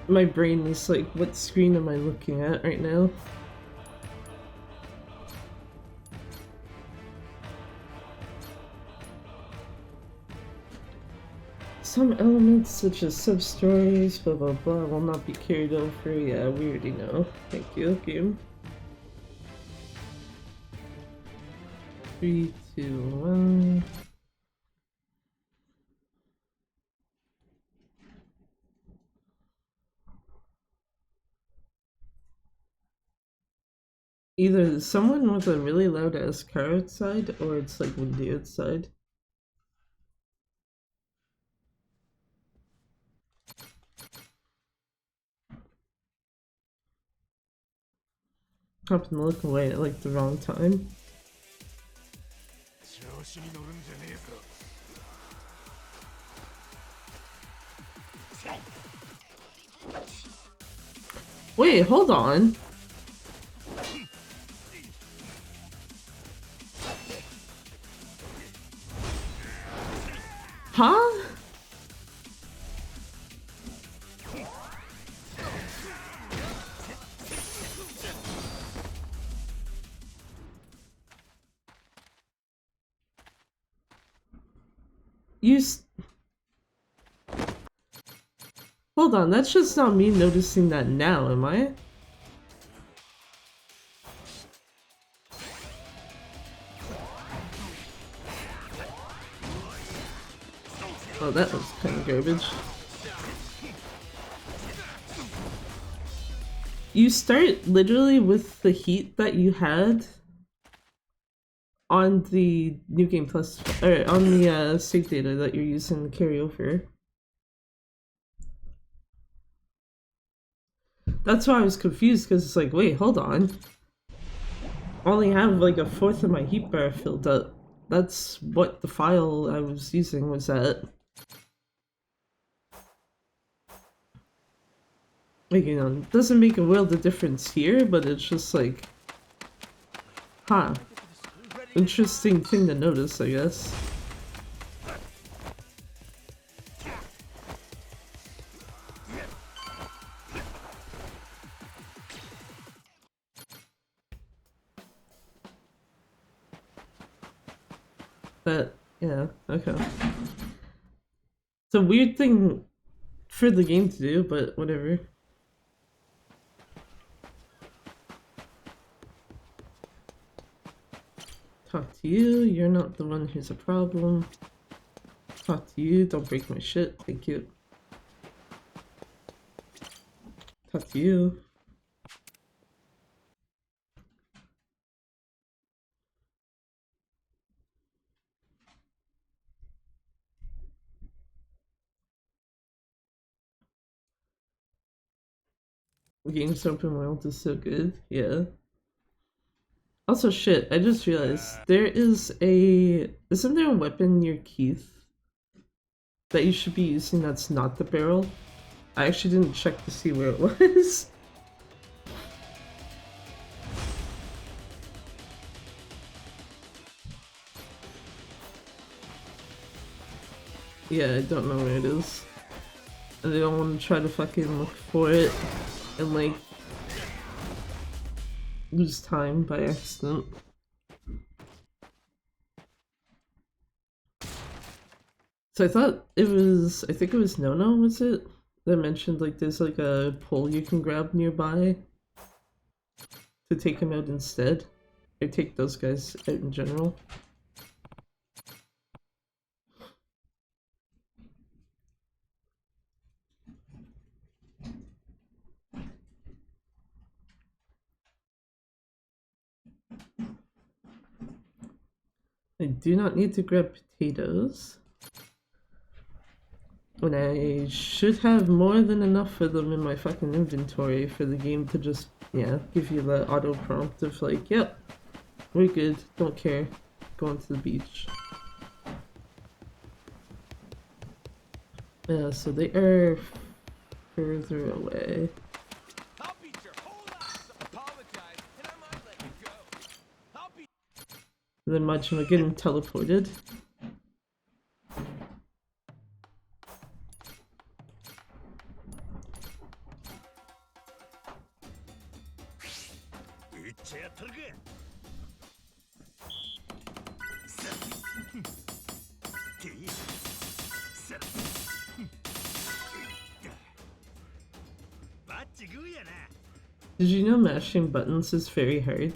My brain is like, what screen am I looking at right now? Some elements such as sub-stories, blah blah blah, will not be carried over. Yeah, we already know. Thank you, game. 3, 2, 1. Either someone with a really loud ass car outside, or it's like windy outside. Happened to look away at like the wrong time. Wait, hold on. Huh? Hold on, that's just not me noticing that now, am I? Oh, that was kind of garbage. You start literally with the heat that you had on the New Game Plus, or on the save data that you're using to carry over. That's why I was confused, because it's like, wait, hold on. I only have like 1/4 of my heat bar filled up. That's what the file I was using was at. Like, you know, it doesn't make a world of difference here, but it's just like, huh. Interesting thing to notice, I guess. But, yeah, okay. It's a weird thing for the game to do, but whatever. Talk to you, you're not the one who's a problem. Talk to you, don't break my shit, thank you. Talk to you. The game's open world is so good, yeah. Also, shit, I just realized isn't there a weapon near Keith that you should be using that's not the barrel? I actually didn't check to see where it was. Yeah, I don't know where it is. And I don't want to try to fucking look for it and like lose time by accident. So I think it was Nono, was it? That mentioned like there's like a pole you can grab nearby to take him out instead. Or take those guys out in general. I do not need to grab potatoes. When I should have more than enough of them in my fucking inventory for the game to just, yeah, give you the auto prompt of like, yep, we're good, don't care, going to the beach. Yeah, so they are further away. And then imagine we're getting teleported. Did you know mashing buttons is very hard?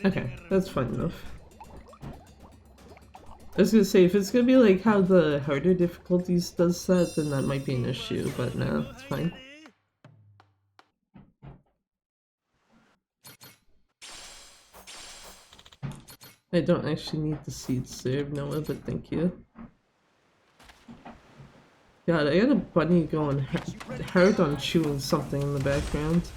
Okay, that's fine enough. I was gonna say, if it's gonna be like how the harder difficulties does that, then that might be an issue, but no, it's fine. I don't actually need the seeds there, Noah, but thank you. God, I got a bunny going hard on chewing something in the background.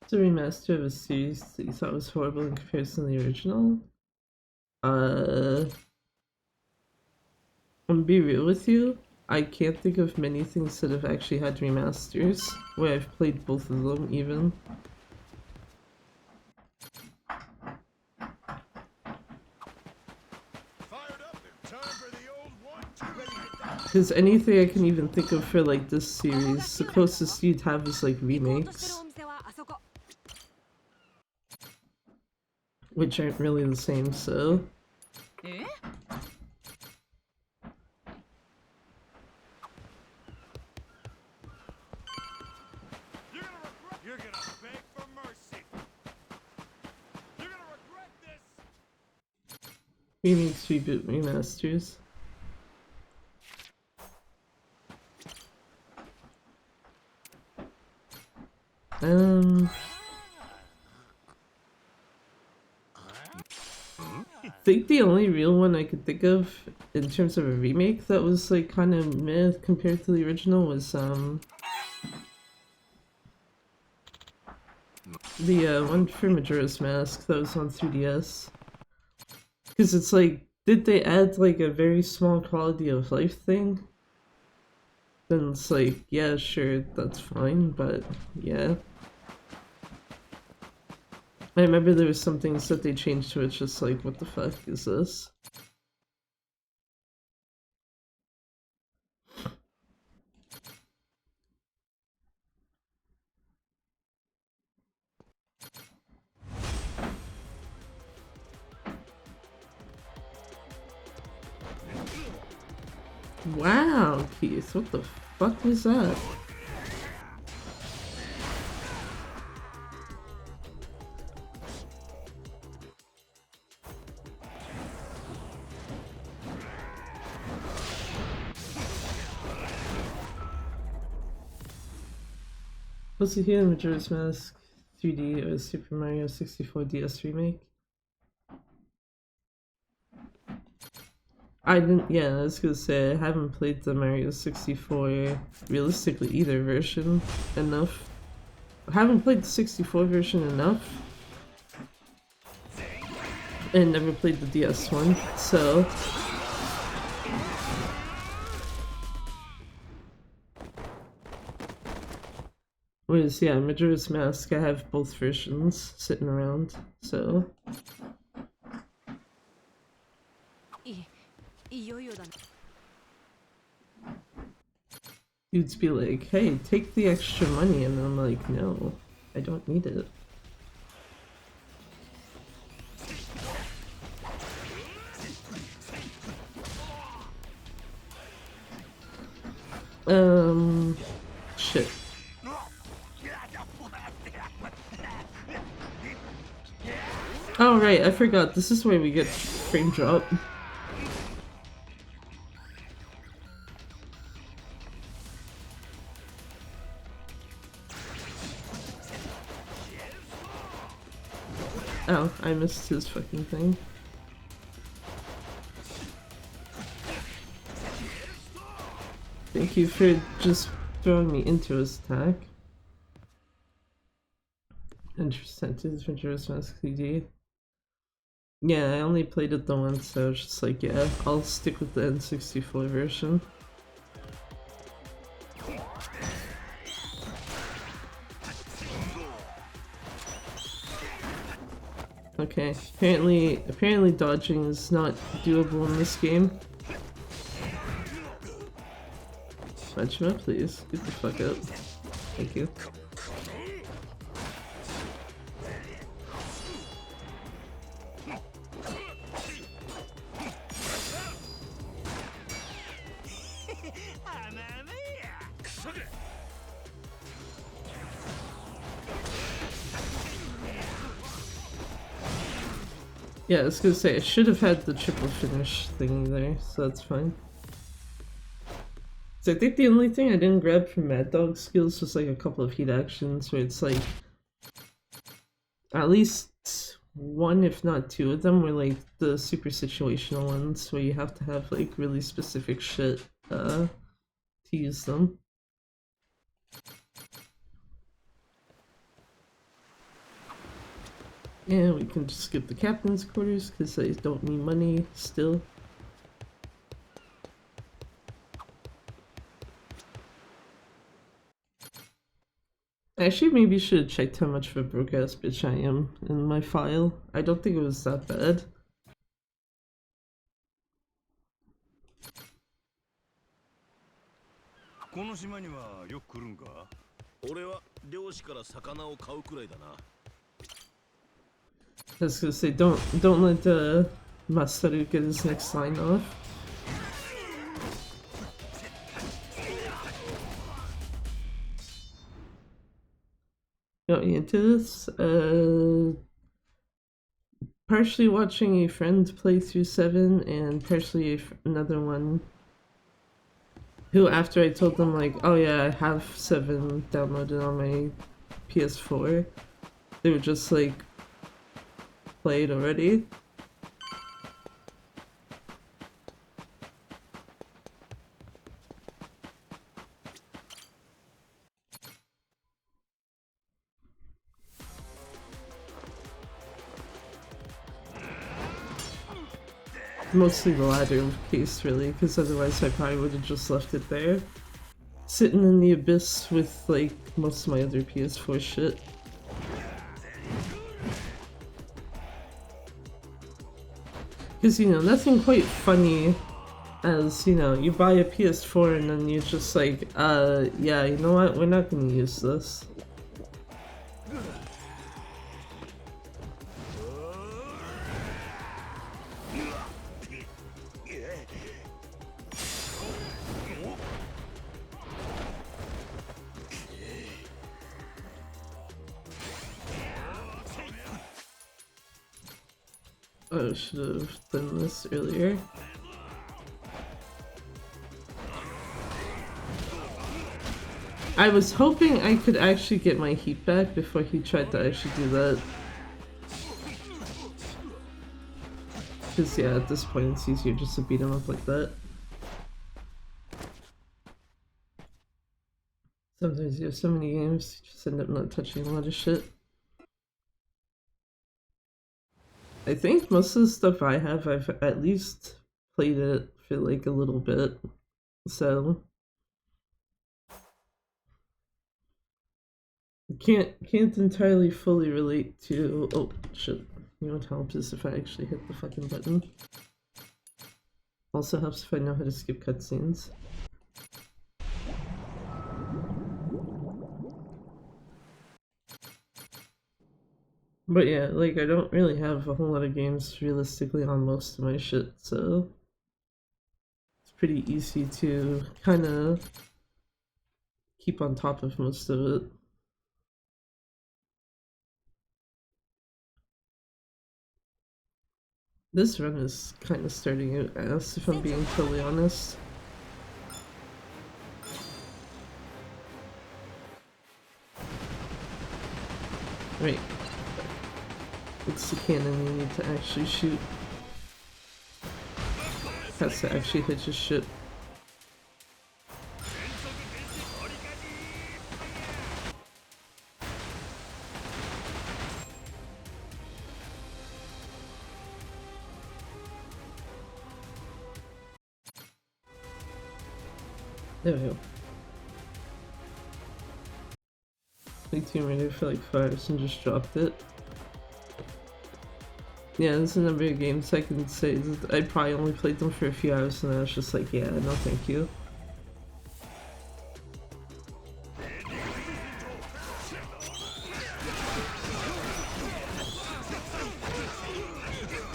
It's a remaster of a series that you thought was horrible in comparison to the original. I'm gonna be real with you. I can't think of many things that have actually had remasters where I've played both of them even. Because anything I can even think of for like this series, the closest you'd have is like remakes, which aren't really the same, so... Remakes, reboot, remasters. I think the only real one I could think of in terms of a remake that was like kind of meh compared to the original was the one for Majora's Mask that was on 3DS. Because it's like, did they add like a very small quality of life thing? Then it's like, yeah, sure, that's fine, but yeah. I remember there was some things that they changed to it, just like, what the fuck is this? Wow, Keith, what the fuck was that? Was it here in Majora's Mask 3D or Super Mario 64 DS remake? I didn't, yeah, I was gonna say, I haven't played the Mario 64 realistically either version enough. I haven't played the 64 version enough. And never played the DS one, so... Whereas, yeah, Majora's Mask, I have both versions sitting around, so... Dudes be like, hey, take the extra money, and I'm like, no, I don't need it. Shit. Oh right, I forgot, this is where we get frame drop. Oh, I missed his fucking thing. Thank you for just throwing me into his attack. Interesting. Adventures Mask CD. Yeah, I only played it the once, so I was just like, yeah, I'll stick with the N64 version. Okay, apparently dodging is not doable in this game. Majima, please, get the fuck up. Thank you. Yeah, I was gonna say, I should have had the triple finish thingy there, so that's fine. So I think the only thing I didn't grab from Mad Dog skills was like a couple of heat actions where it's like at least one, if not two of them, were like the super situational ones where you have to have like really specific shit to use them. Yeah, we can just skip the captain's quarters because I don't need money still. Actually, maybe should have checked how much of a broke ass bitch I am in my file. I don't think it was that bad. この島にはよく来るんか？俺は漁師から魚を買うくらいだな。I was gonna say, don't let Masaru get his next line off. Got me into this. Partially watching a friend play through 7 and partially another one who, after I told them like, oh yeah, I have 7 downloaded on my PS4, they were just like, played already. Mostly the latter case, really, because otherwise I probably would have just left it there. Sitting in the abyss with, like, most of my other PS4 shit. Because, you know, nothing quite funny as, you know, you buy a PS4 and then you're just like, yeah, you know what, we're not gonna use this. Oh, I should have done this earlier. I was hoping I could actually get my heat back before he tried to actually do that. Because yeah, at this point it's easier just to beat him up like that. Sometimes you have so many games, you just end up not touching a lot of shit. I think most of the stuff I have, I've at least played it for like a little bit, so can't entirely fully relate to. Oh shit! You know what helps is if I actually hit the fucking button. Also helps if I know how to skip cutscenes. But yeah, like I don't really have a whole lot of games realistically on most of my shit, so it's pretty easy to kind of keep on top of most of it. This run is kind of starting out ass, if I'm being totally honest. Right. It's the cannon you need to actually shoot. Has to actually hit your ship. There we go. Like Tomb Raider for like 5 hours and just dropped it. Yeah, there's a number of games I can say that I probably only played them for a few hours and I was just like, yeah, no thank you.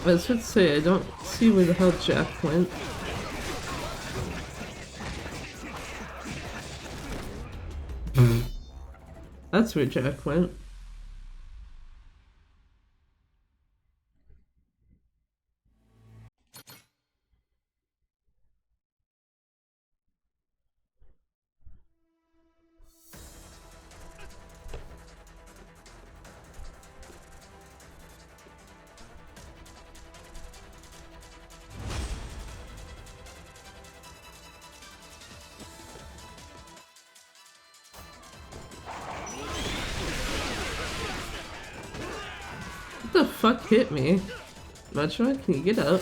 I was about to say, I don't see where the hell Jack went. That's where Jack went. What the fuck hit me? Macho, can you get up?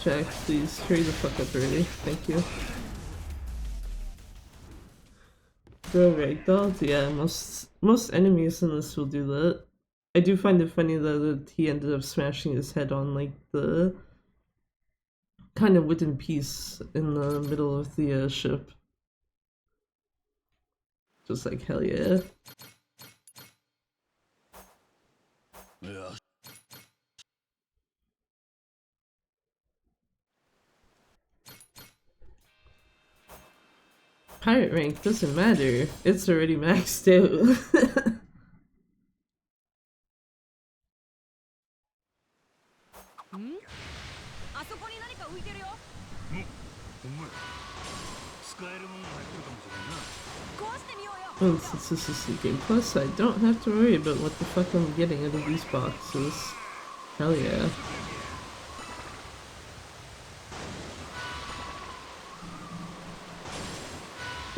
Jack, please hurry the fuck up already. Thank you. Bro, ragdolled? Yeah, most enemies in this will do that. I do find it funny that he ended up smashing his head on like the kind of wooden piece in the middle of the ship. Just like, hell yeah. Yeah. Pirate rank doesn't matter. It's already maxed out. あそこに何か浮いてるよ。お前使えるものが入ってるかもしれんな。壊してみようよ。 Well, since this is the game plus, I don't have to worry about what the fuck I'm getting out of these boxes. Hell yeah.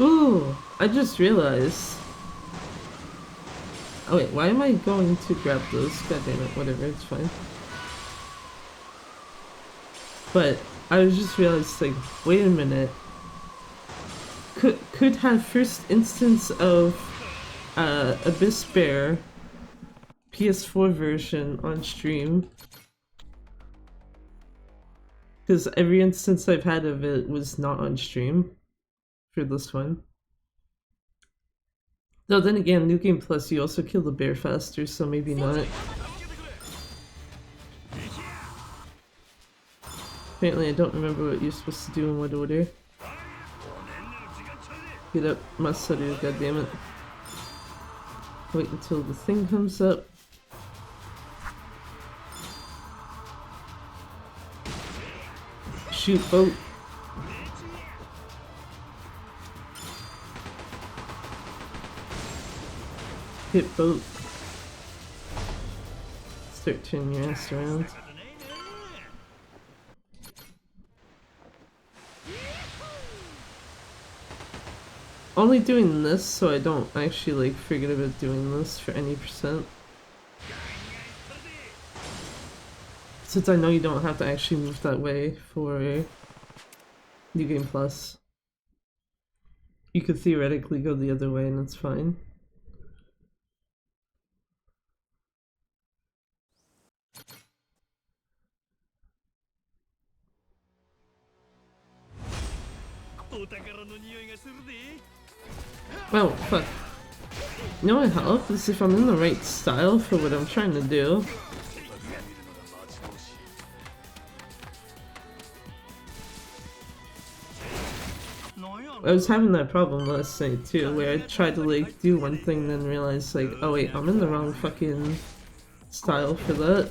Ooh, I just realized. Oh wait, why am I going to grab those? God damn it, whatever, it's fine. But I was just realized, like, wait a minute. Could have first instance of Abyss Bear PS4 version on stream. Because every instance I've had of it was not on stream for this one. Though then again, New Game Plus, you also kill the bear faster, so maybe not. Apparently I don't remember what you're supposed to do in what order. Get up, Masaru, goddammit. Wait until the thing comes up. Shoot boat. Hit boat. Start turning your ass around. Only doing this so I don't actually like forget about doing this for any percent. Since I know you don't have to actually move that way for New Game Plus. You could theoretically go the other way and it's fine. Oh, fuck. You know what helps is if I'm in the right style for what I'm trying to do. I was having that problem last night too, where I tried to like do one thing, then realized like, oh wait, I'm in the wrong fucking style for that.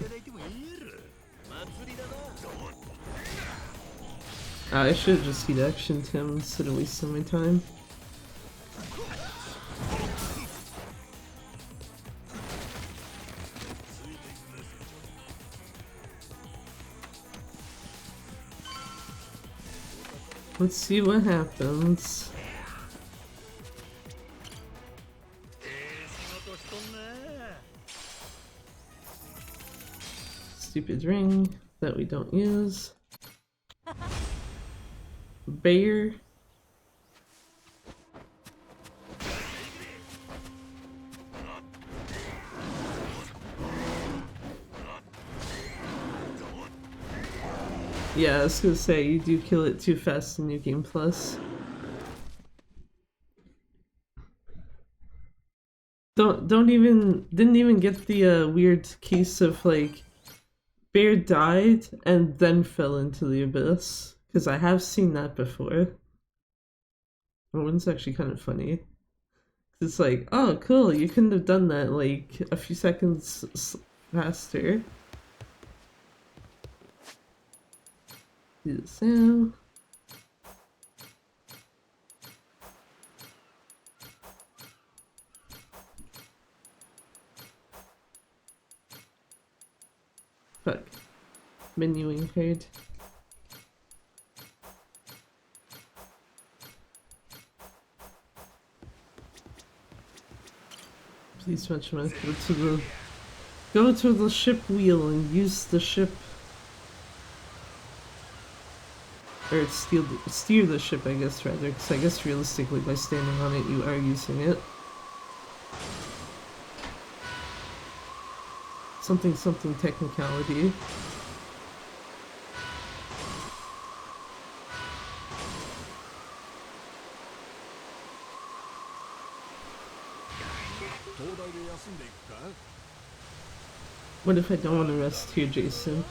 I should have just heat actioned him instead of wasting my time. Let's see what happens. Stupid ring that we don't use. Bear. Yeah, I was gonna say, you do kill it too fast in New Game Plus. Didn't even get the weird case of like Bear died and then fell into the abyss, because I have seen that before. That one's actually kind of funny. It's like, oh cool, you couldn't have done that like a few seconds faster. Do this now. Fuck. Menuing card. Please much more. Go to the ship wheel and use the ship. Or steer the ship, I guess, rather, because I guess realistically by standing on it you are using it. Something technicality. What if I don't want to rest here, Jason?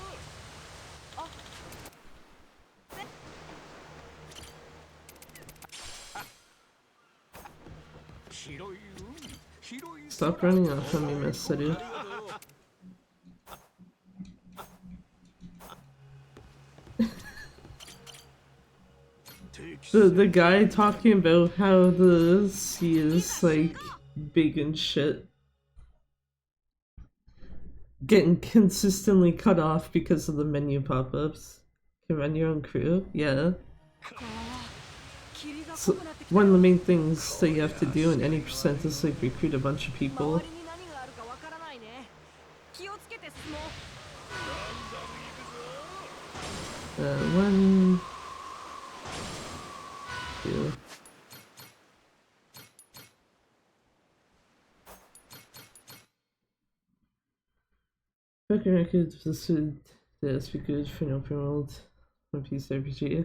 Stop running off on me, Masaru. The guy talking about how the sea is like big and shit. Getting consistently cut off because of the menu pop-ups. You can run your own crew? Yeah. So one of the main things that you have to do in any percent is like recruit a bunch of people. One... two... Fucking record, this would be good for an open world One Piece RPG.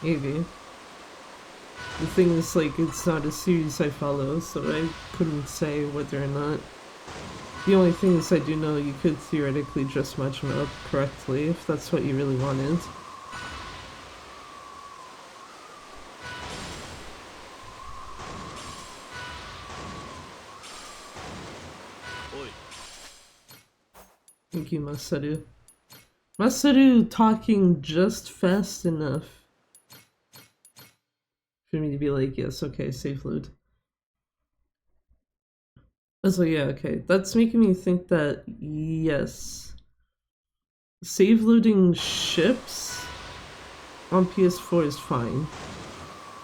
Maybe. The thing is, like, it's not a series I follow, so I couldn't say whether or not. The only thing is I do know you could theoretically just match them up correctly if that's what you really wanted. Thank you, Masaru. Masaru talking just fast enough for me to be like, yes, okay, save load. So yeah, okay, that's making me think that, yes, save loading ships on PS4 is fine.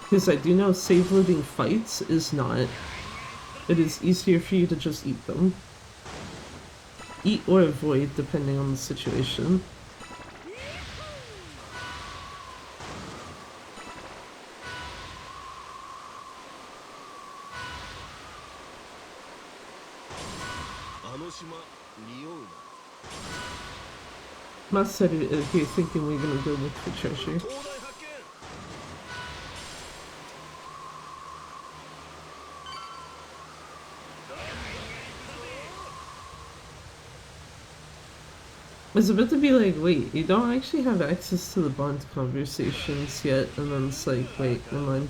Because I do know save loading fights is not. It is easier for you to just eat them. Eat or avoid, depending on the situation. Masaru, if you're thinking we're gonna go look for treasure. was about to be like, wait, you don't actually have access to the bond conversations yet, and then it's like, wait, never mind.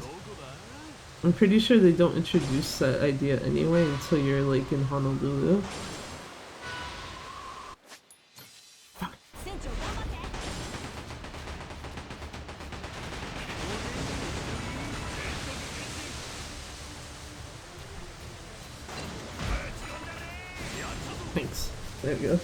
I'm pretty sure they don't introduce that idea anyway until you're like in Honolulu. Thanks. There we go.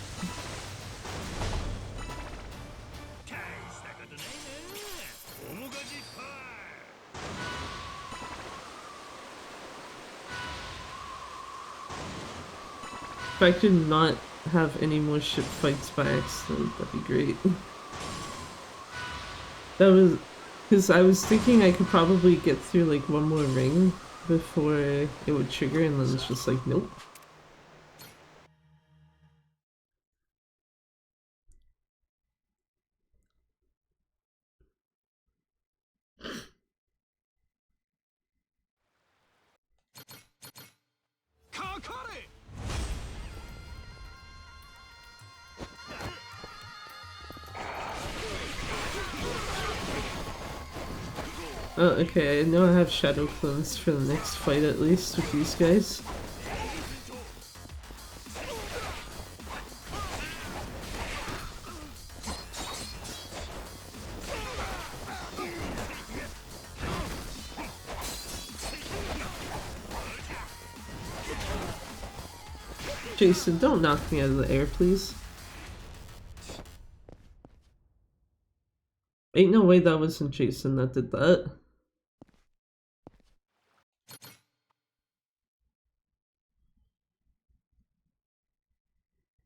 If I could not have any more ship fights by accident, that'd be great. That was because I was thinking I could probably get through like one more ring before it would trigger, and then it's just like, nope. Oh, okay, I know I have Shadow Clones for the next fight at least with these guys. Jason, don't knock me out of the air, please. Ain't no way that wasn't Jason that did that.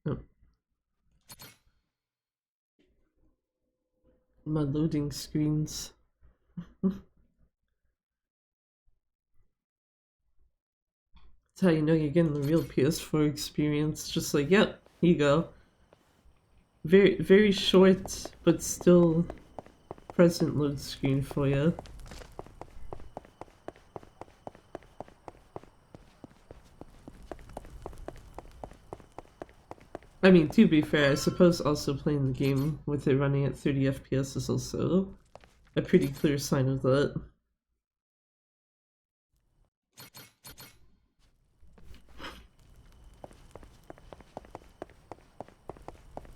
Oh. My loading screens. That's how you know you're getting the real PS4 experience. Just like, yep, here you go. Very, very short, but still present load screen for you. I mean, to be fair, I suppose also playing the game with it running at 30 FPS is also a pretty clear sign of that.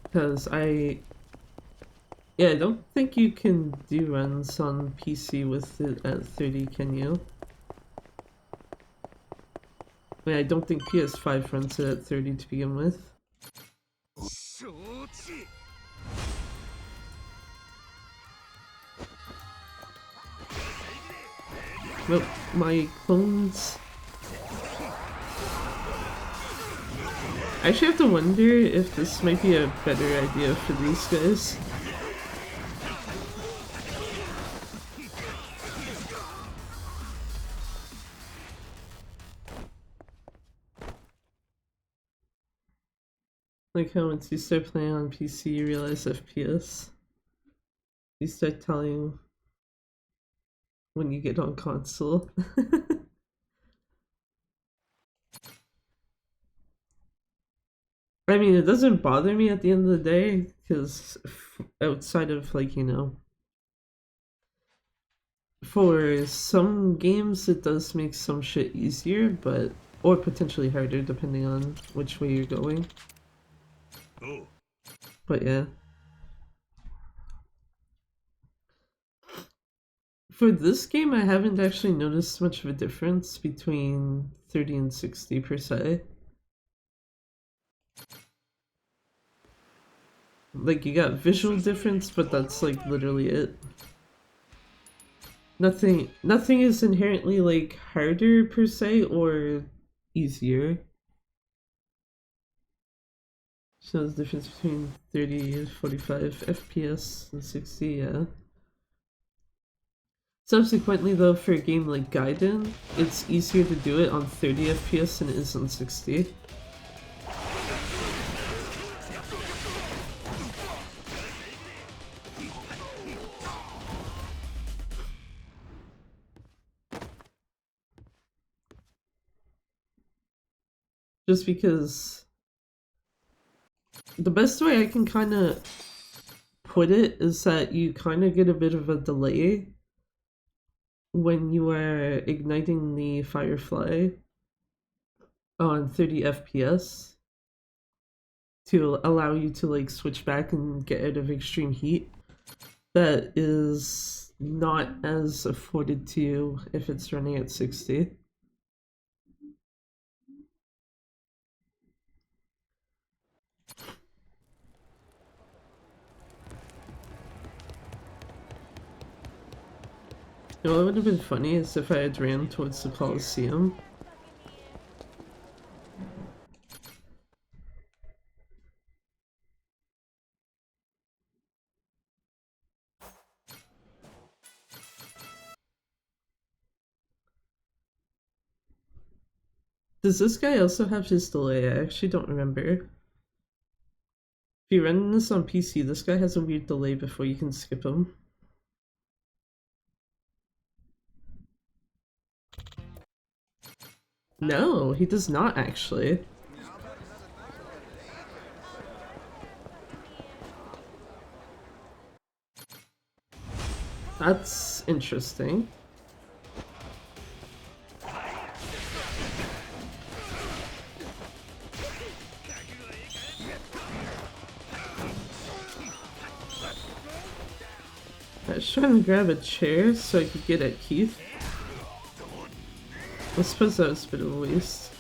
Because I don't think you can do runs on PC with it at 30, can you? I mean, I don't think PS5 runs it at 30 to begin with. Well, my clones... I actually have to wonder if this might be a better idea for these guys. Like how once you start playing on PC you realize FPS. You start telling when you get on console. I mean, it doesn't bother me at the end of the day, because outside of, like, you know, for some games it does make some shit easier, but, or potentially harder, depending on which way you're going. But yeah. For this game, I haven't actually noticed much of a difference between 30 and 60 per se. Like, you got visual difference, but that's like literally it. Nothing is inherently like harder per se or easier. So the difference between 30 and 45 FPS and 60, yeah. Subsequently though, for a game like Gaiden, it's easier to do it on 30 FPS than it is on 60. Just because The best way I can kind of put it is that you kind of get a bit of a delay when you are igniting the Firefly on 30 FPS to allow you to like switch back and get out of extreme heat. That is not as afforded to you if it's running at 60. You know what would have been funny is if I had ran towards the Coliseum. Does this guy also have his delay? I actually don't remember. If you run this on PC, this guy has a weird delay before you can skip him. No, he does not actually. That's interesting. I was trying to grab a chair so I could get at Keith. I suppose that was a bit of a waste.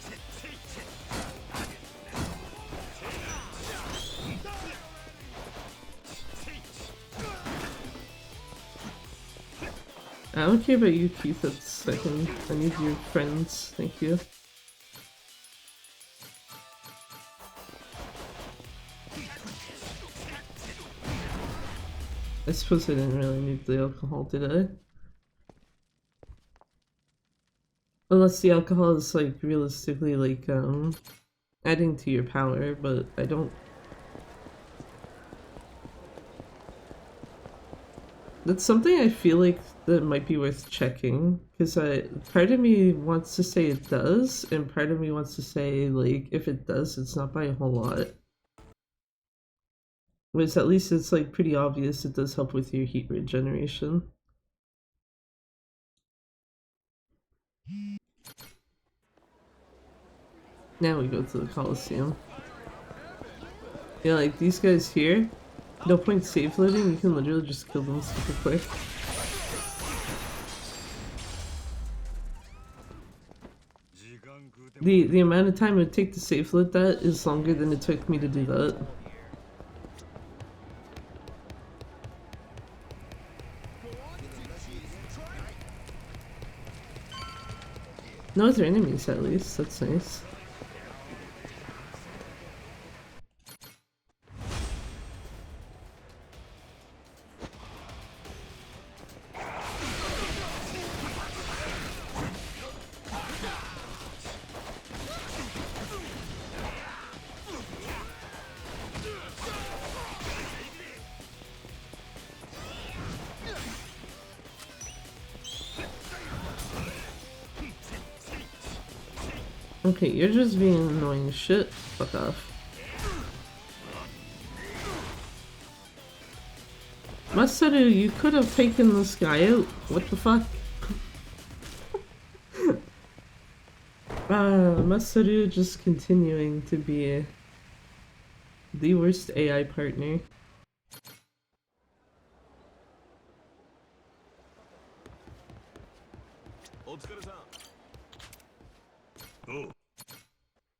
I don't care about you, Keith, at this second. I need your friends, thank you. I suppose I didn't really need the alcohol, did I? Unless the alcohol is like realistically like adding to your power, but I don't. That's something I feel like that might be worth checking, because part of me wants to say it does, and part of me wants to say like if it does, it's not by a whole lot. Whereas at least it's like pretty obvious it does help with your heat regeneration. Now we go to the Coliseum. Yeah, like these guys here, no point save loading, you can literally just kill them super quick. The amount of time it would take to save load that is longer than it took me to do that. No other enemies at least, that's nice. Okay, you're just being annoying as shit. Fuck off. Masaru, you could have taken this guy out. What the fuck? Masaru just continuing to be the worst AI partner.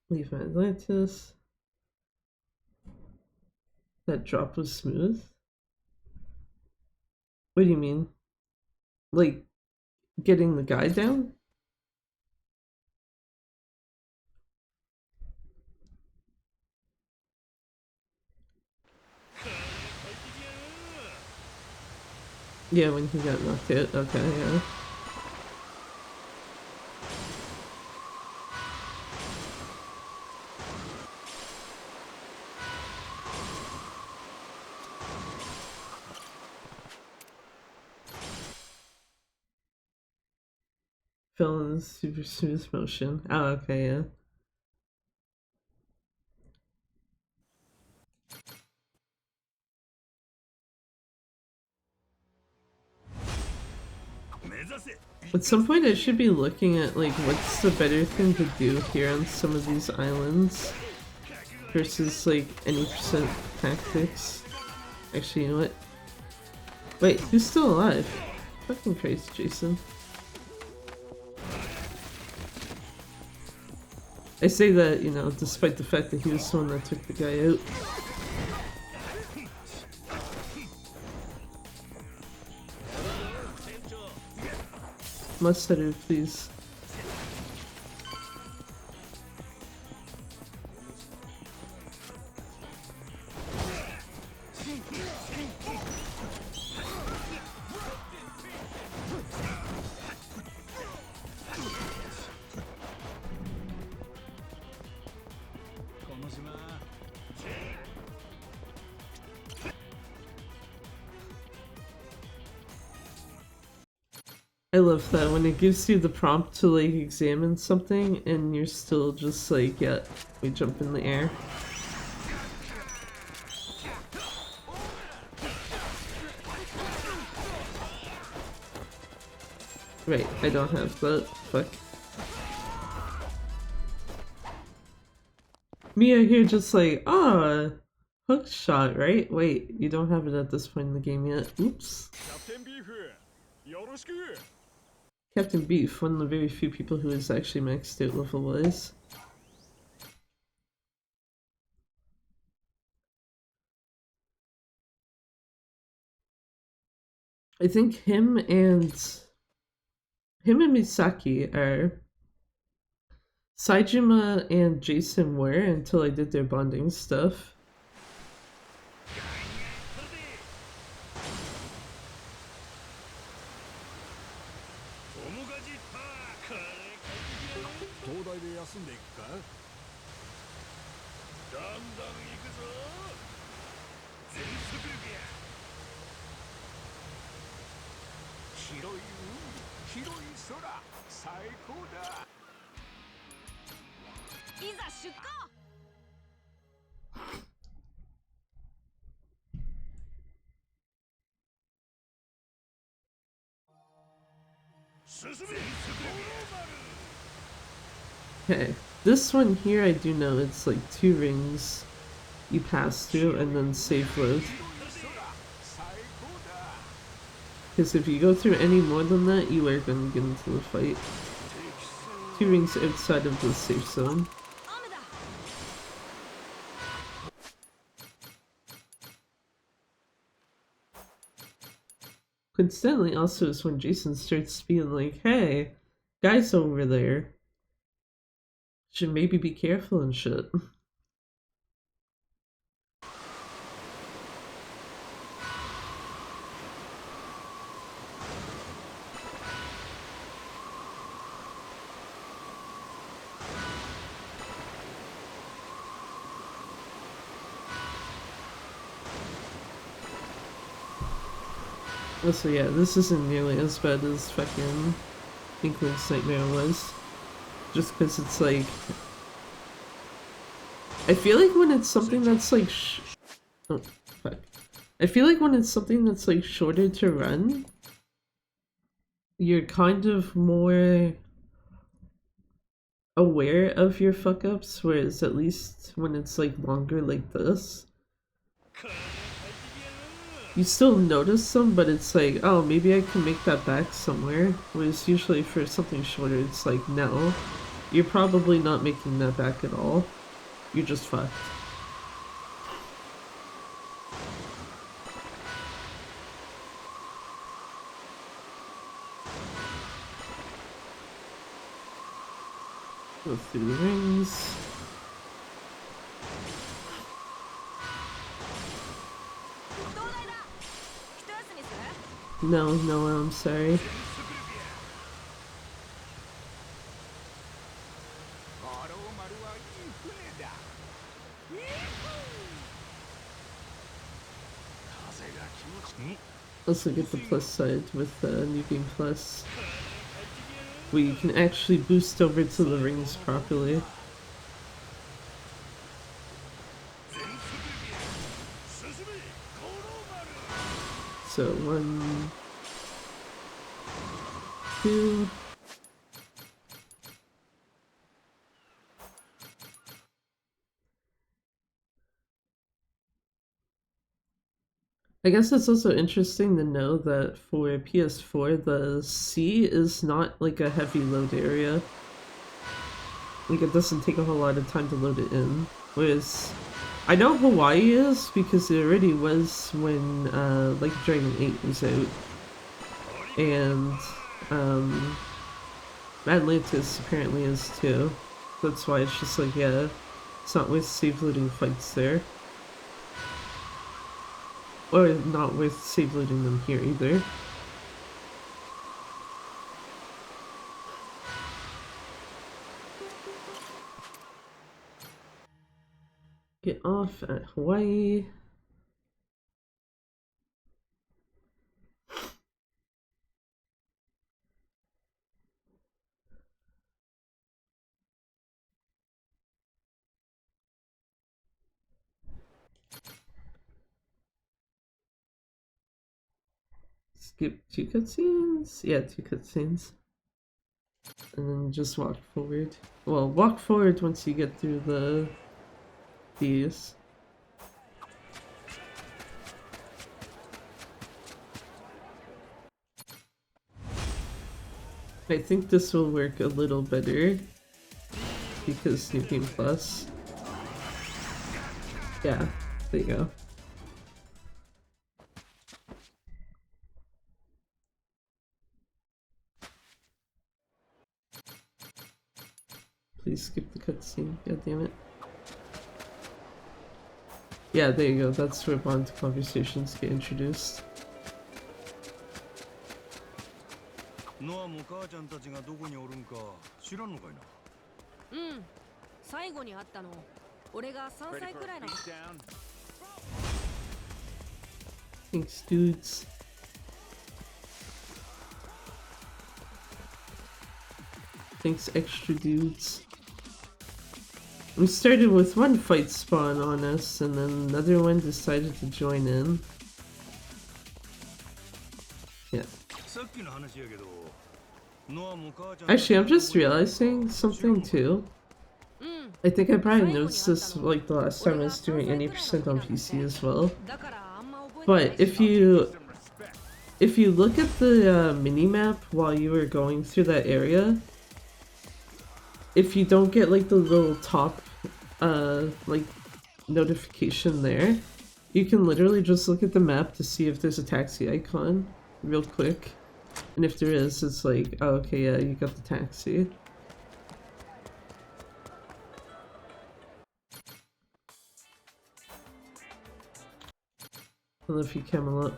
Leave my Atlantis. That drop was smooth? What do you mean? Like, getting the guy down? Yeah, when he got knocked out. Okay, yeah. Fell in super smooth motion. Oh, okay, yeah. At some point I should be looking at like what's the better thing to do here on some of these islands versus like any percent tactics. Actually, you know what? Wait, who's still alive? Fucking Christ, Jason. I say that, you know, despite the fact that he was the one that took the guy out. Mustard, please. I love that when it gives you the prompt to like examine something and you're still just like, yeah, we jump in the air. Right, I don't have that. Fuck. Mia here just like, ah, hook shot, right? Wait, you don't have it at this point in the game yet. Oops. Captain Beef, one of the very few people who is actually maxed out level-wise. I think him and Misaki are Saejima and Jason were until I did their bonding stuff. Okay, this one here I do know it's like 2 rings you pass through and then save load. Because if you go through any more than that, you are going to get into the fight. 2 rings outside of the safe zone. Coincidentally, also is when Jason starts being like, hey, guys over there should maybe be careful and shit. So yeah, this isn't nearly as bad as fucking Inkling's Nightmare was. Just because it's like... I feel like when it's something that's like oh, fuck. I feel like when it's something that's like shorter to run, you're kind of more aware of your fuck-ups, whereas at least when it's like longer like this, you still notice them, but it's like, oh, maybe I can make that back somewhere. Whereas usually for something shorter, it's like, no, you're probably not making that back at all. You're just fucked. Go through the rings. No, I'm sorry. Also get the plus side with New Game Plus, where you can actually boost over to the rings properly. So to. I guess it's also interesting to know that for PS4, the sea is not like a heavy load area. Like, it doesn't take a whole lot of time to load it in. Whereas, I know Hawaii is because it already was when Like Dragon 8 was out. And Atlantis apparently is too. That's why it's just like, yeah, it's not worth save loading fights there. Or not worth save loading them here either. Get off at Hawaii. Skip 2 cutscenes? Yeah, 2 cutscenes. And then just walk forward. Well, walk forward once you get through these. I think this will work a little better because New Game Plus. Yeah, there you go. Please skip the cutscene, god damn it. Yeah, there you go, that's where bond conversations get introduced. ノアも母ちゃんたちがどこにおるんか知らんのかいな。うん。最後に会ったの。俺が3歳くらいの。Thanks, dudes. Thanks, extra dudes. We started with one fight spawn on us, and then another one decided to join in. Yeah. Actually, I'm just realizing something too. I think I probably noticed this like the last time I was doing any percent on PC as well. But if you look at the mini-map while you were going through that area, if you don't get like the little top like notification there, you can literally just look at the map to see if there's a taxi icon real quick. And if there is, it's like, oh, okay, yeah, you got the taxi. I love you, Camelot.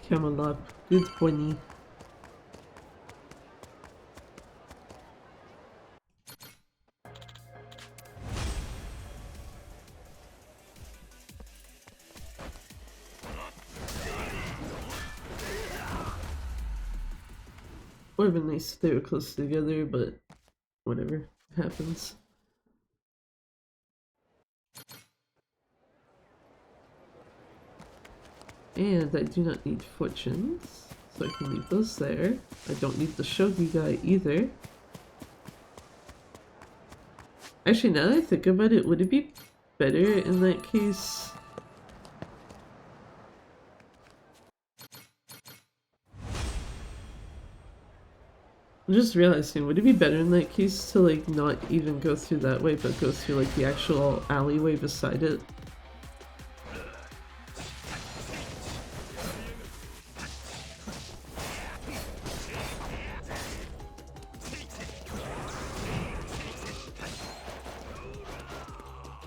Camelot, good bunny. Would have been nice if they were close together, but whatever, it happens. And I do not need fortunes, so I can leave those there. I don't need the shogi guy either. Actually, now that I think about it, would it be better in that case? I'm just realizing, would it be better in that case to like not even go through that way, but go through like the actual alleyway beside it?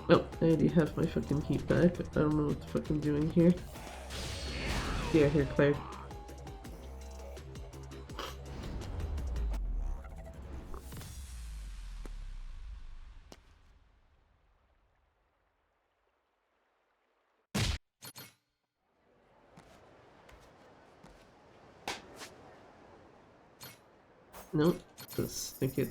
Oh, I already have my fucking heat back. I don't know what the fuck I'm doing here. Yeah, here, Claire. Nope, just think it.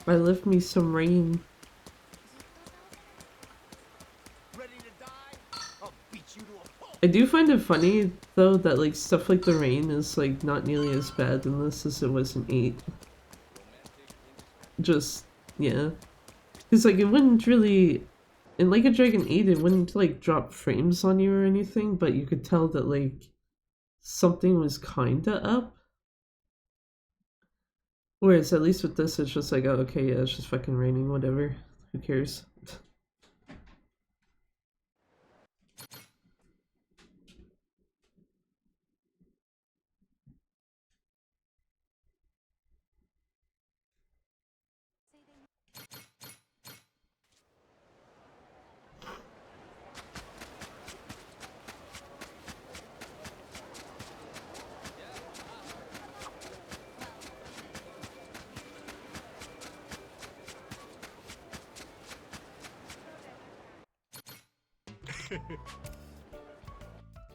I love me some rain. Ready to die? I'll beat you to a pulp. I do find it funny though that like stuff like the rain is like not nearly as bad in this as it was in 8. Just yeah. Because like it wouldn't really in Like a Dragon 8 it wouldn't like drop frames on you or anything, but you could tell that like something was kinda up. Whereas at least with this it's just like, oh okay, yeah, it's just fucking raining, whatever. Who cares?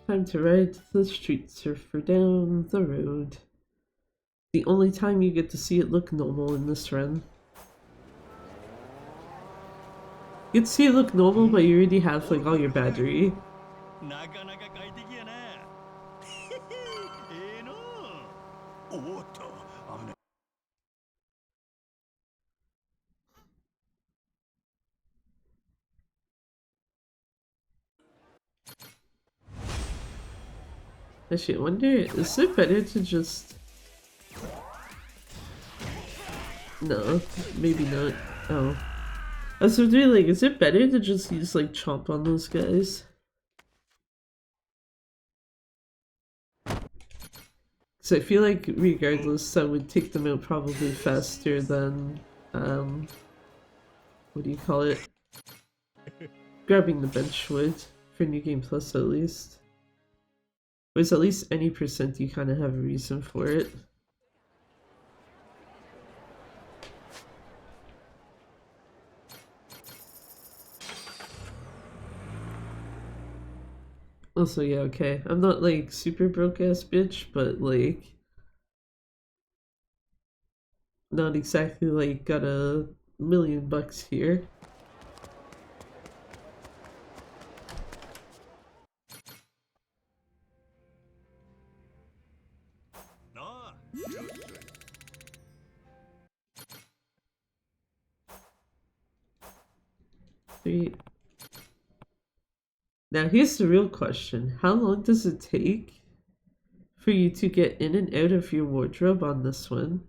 Time to ride the street surfer down the road. The only time you get to see it look normal in this run. You get to see it look normal, but you already have like all your battery. なかなか快適やな。ええの。おっと、危ない。Actually, I wonder, is it better to just... No, maybe not. Oh. I was wondering, like, is it better to just use, like, chomp on those guys? Because I feel like, regardless, I would take them out probably faster than, what do you call it? Grabbing the bench would, for New Game Plus at least. Whereas at least any percent you kind of have a reason for it. Also, yeah, okay. I'm not like super broke ass bitch, but like not exactly like got $1,000,000 here. Three. Now here's the real question. How long does it take for you to get in and out of your wardrobe on this one?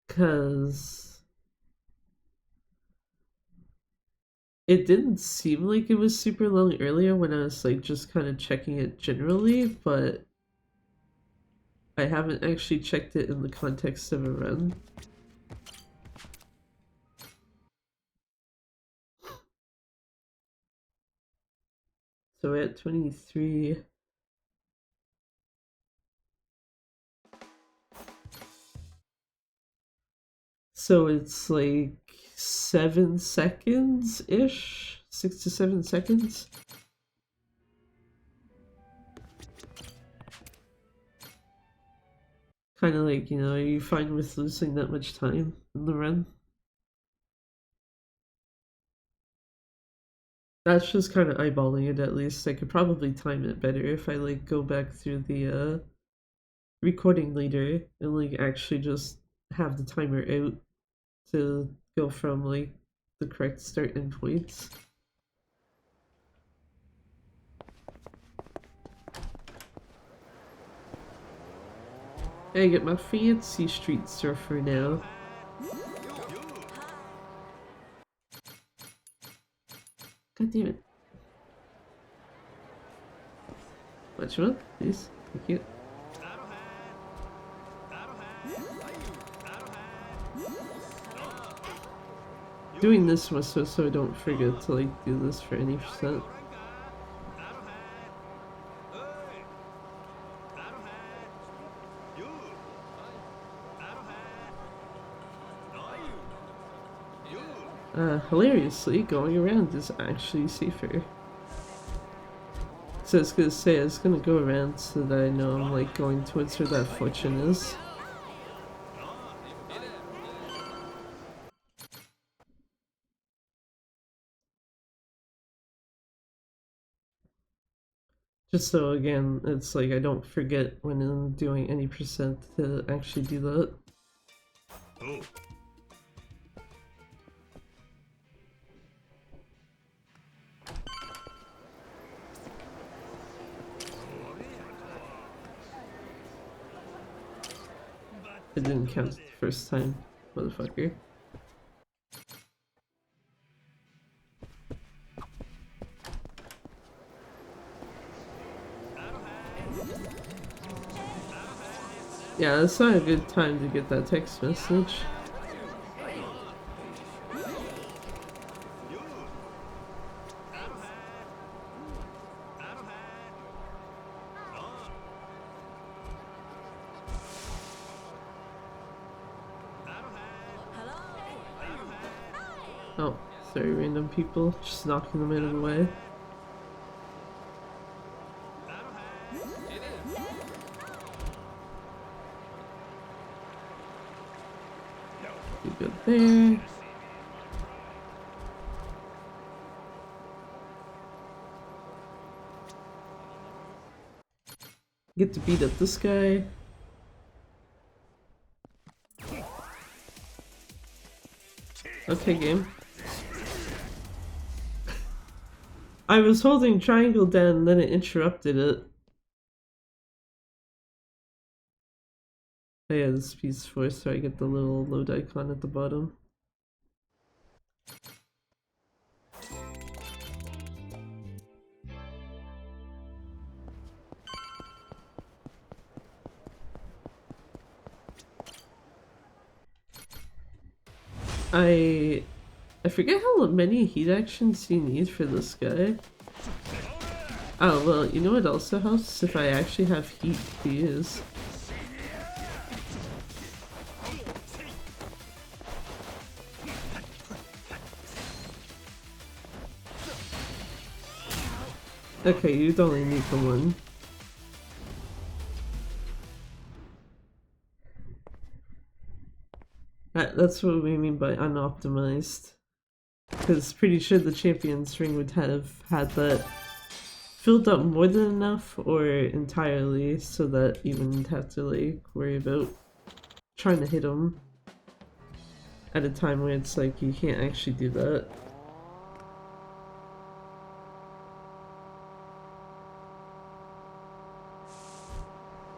'Cause it didn't seem like it was super long earlier when I was like just kind of checking it generally, but I haven't actually checked it in the context of a run. So we're at 23. So it's like 7 seconds-ish? 6 to 7 seconds? Kind of like, you know, are you fine with losing that much time in the run? That's just kind of eyeballing it at least. I could probably time it better if I like go back through the recording later and like actually just have the timer out to go from like the correct start and points. I get my fancy street surfer now. God damn it. Watch one, please. Thank you. Doing this was so I don't forget to like do this for any percent. Hilariously, going around is actually safer. So I was gonna say, I was gonna go around so that I know I'm like going towards where that fortune is. Just so again, it's like I don't forget when I'm doing any percent to actually do that. Oh. It didn't count the first time, motherfucker. Yeah, that's not a good time to get that text message. Oh, sorry, random people. Just knocking them out of the way. You go there. Get to beat up this guy. Okay, game. I was holding triangle down and then it interrupted it. Oh yeah, this is PS4, so I get the little load icon at the bottom. I forget how many heat actions you need for this guy. Oh, well, you know what also helps? If I actually have heat to use. Okay, you'd only need the one. That's what we mean by unoptimized. Because pretty sure the Champions Ring would have had that filled up more than enough or entirely so that you wouldn't have to like worry about trying to hit them at a time where it's like you can't actually do that.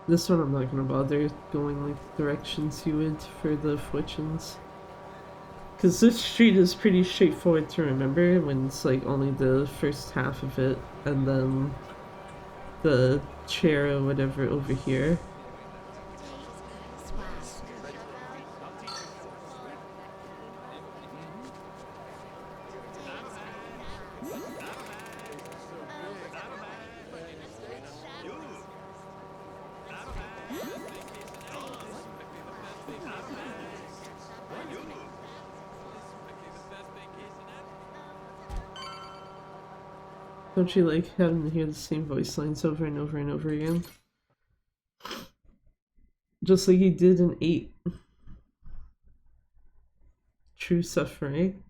This one I'm not gonna bother going like the directions you would for the fortunes. Cause this street is pretty straightforward to remember when it's like only the first half of it and then the chair or whatever over here. Don't you like having to hear the same voice lines over and over and over again? Just like he did in 8. True suffering.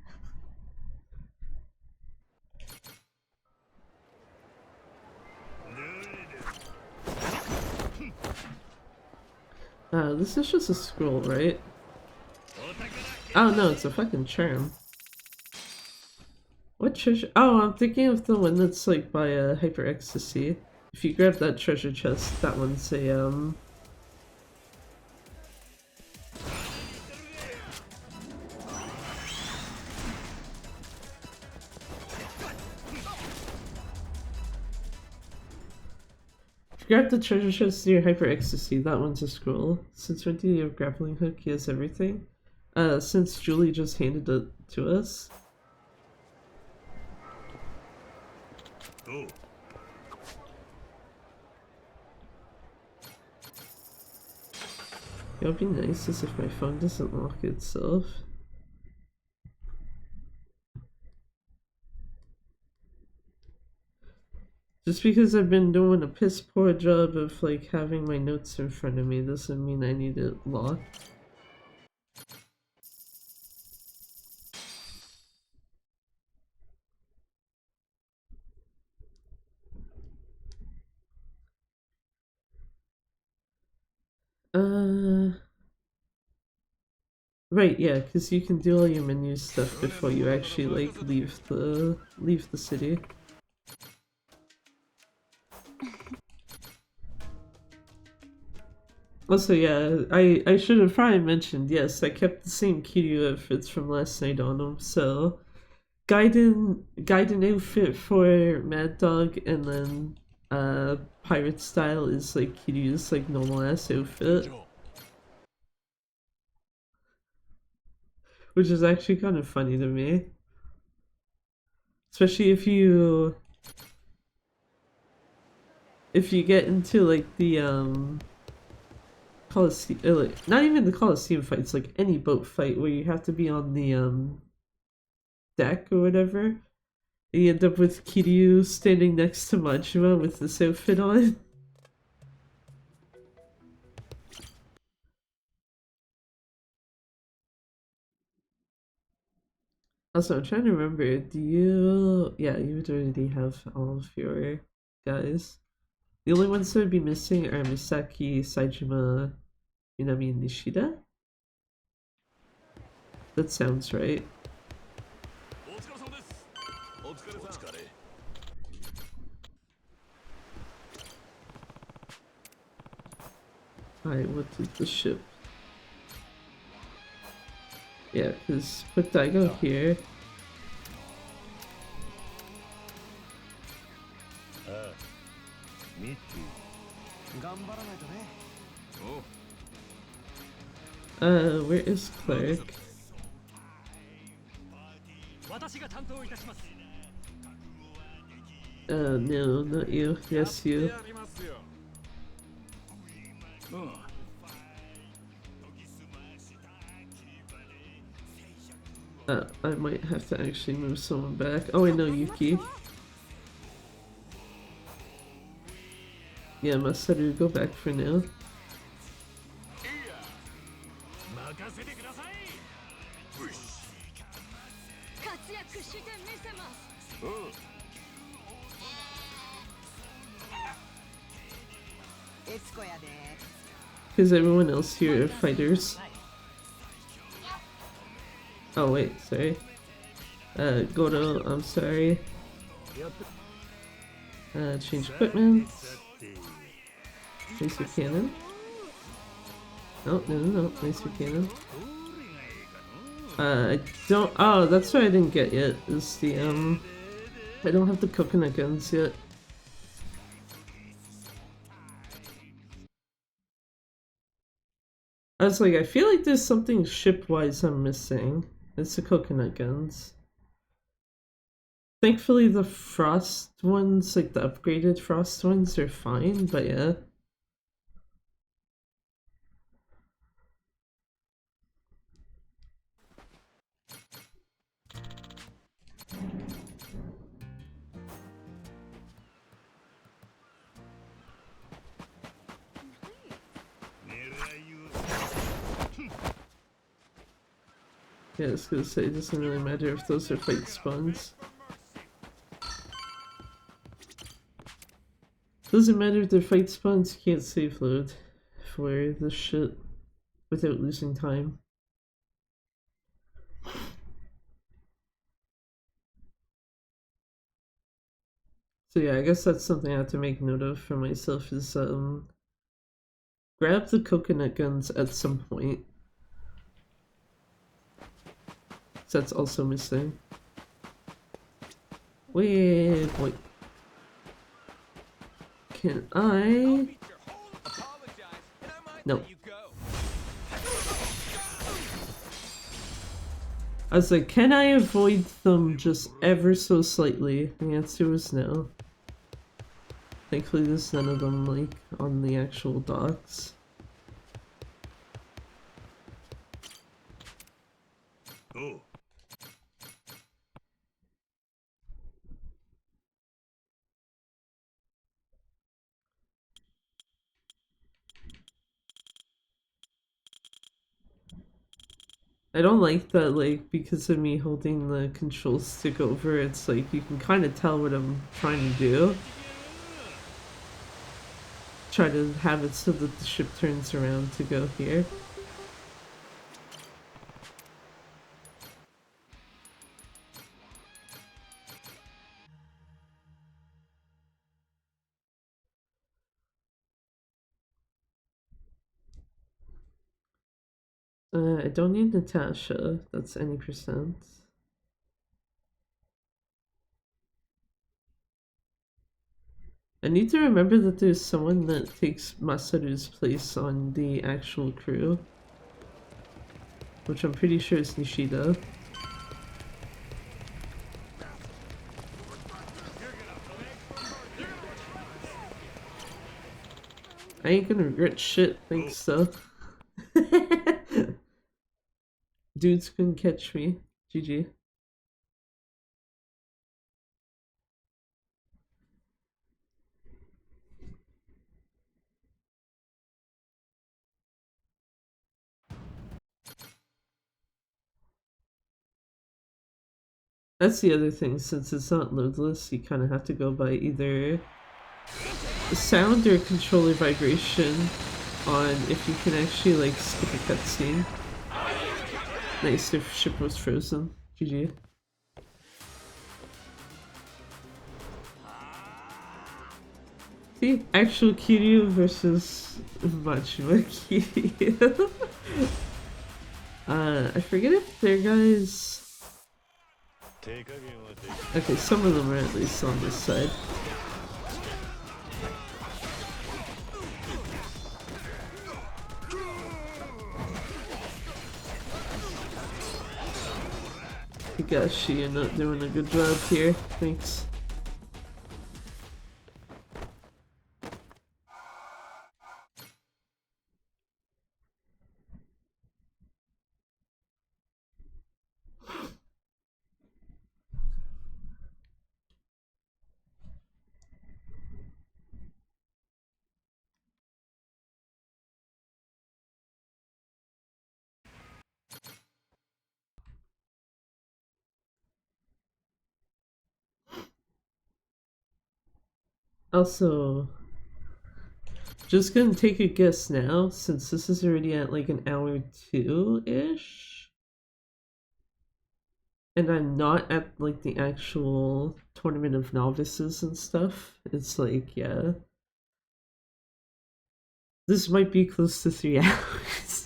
This is just a scroll, right? Oh no, it's a fucking charm. What treasure? Oh, I'm thinking of the one that's like by Hyper Ecstasy. If you grab that treasure chest, that one's a If you grab the treasure chest near Hyper Ecstasy, that one's a scroll. Since when do you have grappling hook? He has everything. Since Julie just handed it to us. Oh. It would be nice as if my phone doesn't lock itself. Just because I've been doing a piss poor job of like having my notes in front of me doesn't mean I need it locked. Right, yeah, because you can do all your menu stuff before you actually like leave the city. Also, yeah, I should have probably mentioned, yes, I kept the same Kiryu outfits from last night on them, so Gaiden outfit for Mad Dog, and then pirate style is like Kiryu's like normal ass outfit. Which is actually kind of funny to me. Especially if you get into like the Coliseum, like, not even the Coliseum fights, like any boat fight where you have to be on the deck or whatever. You end up with Kiryu standing next to Majima with this outfit on. Also, I'm trying to remember, do you... Yeah, you would already have all of your guys. The only ones that would be missing are Misaki, Saejima, Minami, and Nishida? That sounds right. Alright, what is the ship? Yeah, because put Daigo here. Where is Cleric? No, not you. Yes, you. I might have to actually move someone back. Oh, I know Yuki. Yeah, Masaru, go back for now. Because everyone else here are fighters. Oh wait, sorry. Goto, I'm sorry. Change equipment. Laser cannon. Oh, no, laser cannon. I don't, oh, that's what I didn't get yet, is the, I don't have the coconut guns yet. I was like, I feel like there's something ship-wise I'm missing. It's the coconut guns. Thankfully the frost ones, like the upgraded frost ones, are fine, but yeah. Yeah, I was gonna say, it doesn't really matter if those are fight spawns. Doesn't matter if they're fight spawns, you can't save load for this shit without losing time. So yeah, I guess that's something I have to make note of for myself is, grab the coconut guns at some point. So that's also missing. Wait, wait. Can I? No. I was like, can I avoid them just ever so slightly? The answer was no. Thankfully there's none of them like on the actual docks. Oh. I don't like that, like, because of me holding the control stick over, it's like you can kind of tell what I'm trying to do. try to have it so that the ship turns around to go here. I don't need Natasha. That's any percent. I need to remember that there's someone that takes Masaru's place on the actual crew. Which I'm pretty sure is Nishida. I ain't gonna regret shit, thanks though. Dudes couldn't catch me. GG. That's the other thing, since it's not loadless, you kind of have to go by either sound or controller vibration on if you can actually like skip a cutscene. Nice, their ship was frozen. GG. See, actual Kiryu versus Machima Kiryu. I forget if their guys. Okay, some of them are at least on this side. Higashi, you're not doing a good job here. Thanks. Also, just gonna take a guess now, since this is already at like an hour 2-ish. And I'm not at like the actual tournament of novices and stuff. It's like, yeah. This might be close to 3 hours.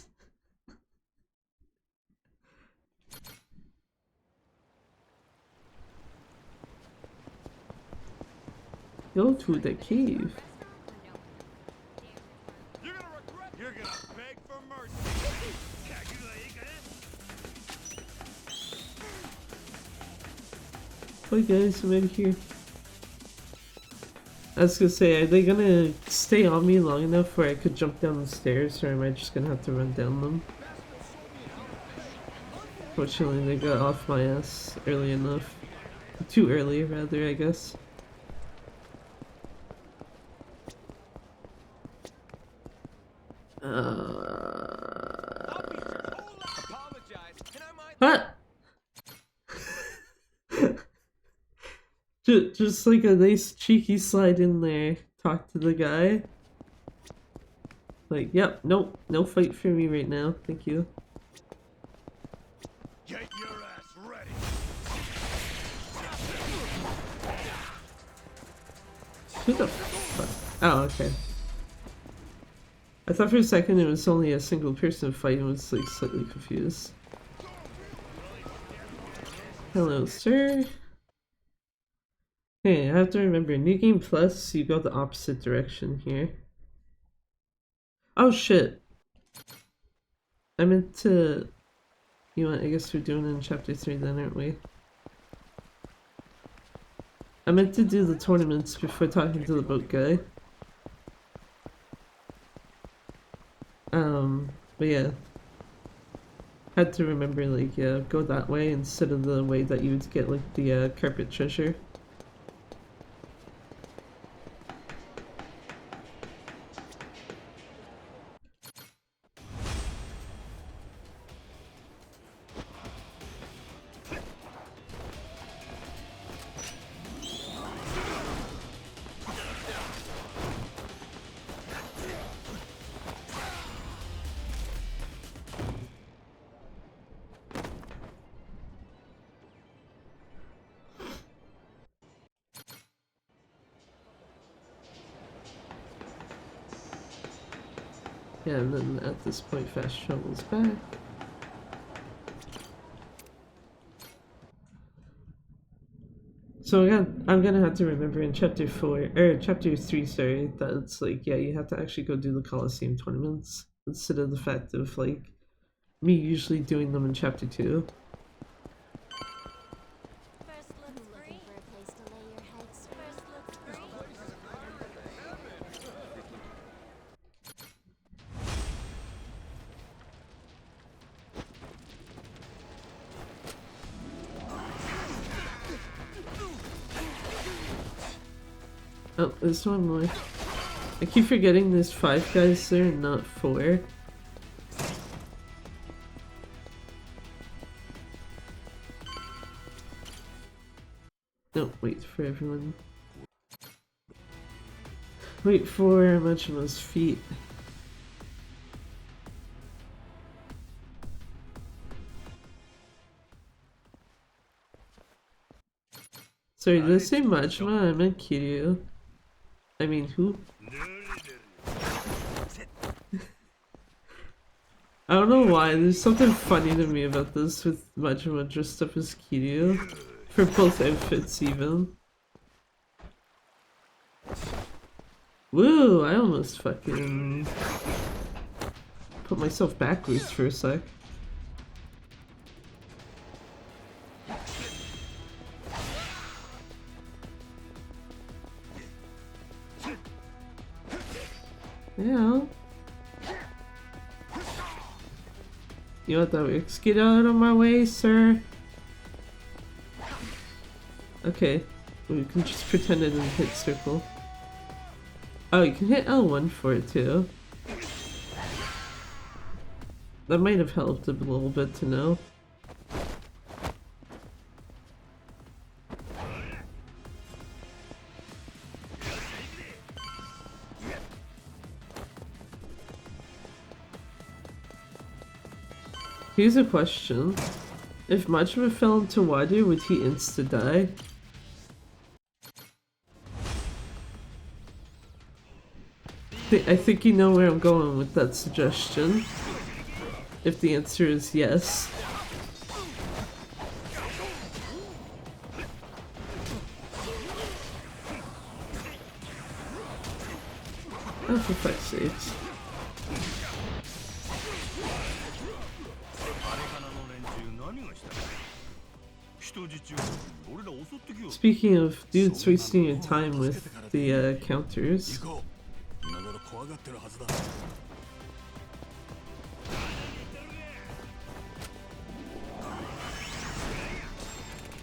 Go to the cave. You're gonna beg for mercy. Hi guys, I'm out here. I was gonna say, are they gonna stay on me long enough where I could jump down the stairs, or am I just gonna have to run down them? Fortunately, they got off my ass early enough. Too early, rather, I guess. What? Just like a nice cheeky slide in there, talk to the guy. Like, yep, nope, no fight for me right now, thank you. Get your ass ready. Who the fuck? Oh, okay. I thought for a second it was only a single person fight and was like slightly confused. Hello, sir. Hey, I have to remember, New Game Plus, you go the opposite direction here. Oh shit. I meant to... You know what, I guess we're doing it in chapter 3 then, aren't we? I meant to do the tournaments before talking to the boat guy. But yeah. Had to remember, like, yeah, go that way instead of the way that you would get, like, the carpet treasure. Yeah, and then at this point fast travel's back. So I'm gonna have to remember in chapter 4 or chapter 3, sorry, that it's like, yeah, you have to actually go do the Coliseum tournaments instead of the fact of like me usually doing them in chapter 2. Oh, there's one more. I keep forgetting there's 5 guys there, not 4. No, wait for everyone. Wait for Machima's feet. Sorry, did I say Majima? I meant Kiryu. I mean, who? I don't know why, there's something funny to me about this with Majima dressed up as Kiryu. For both outfits, even. Woo! I almost fucking put myself backwards for a sec. Yeah. You know what that works? Get out of my way, sir. Okay. We can just pretend it didn't hit circle. Oh, you can hit L1 for it too. That might have helped a little bit to know. Here's a question. If Majima fell into water, would he insta-die? I think you know where I'm going with that suggestion. If the answer is yes. Oh, for fuck's sakes. Speaking of dudes wasting your time with the counters.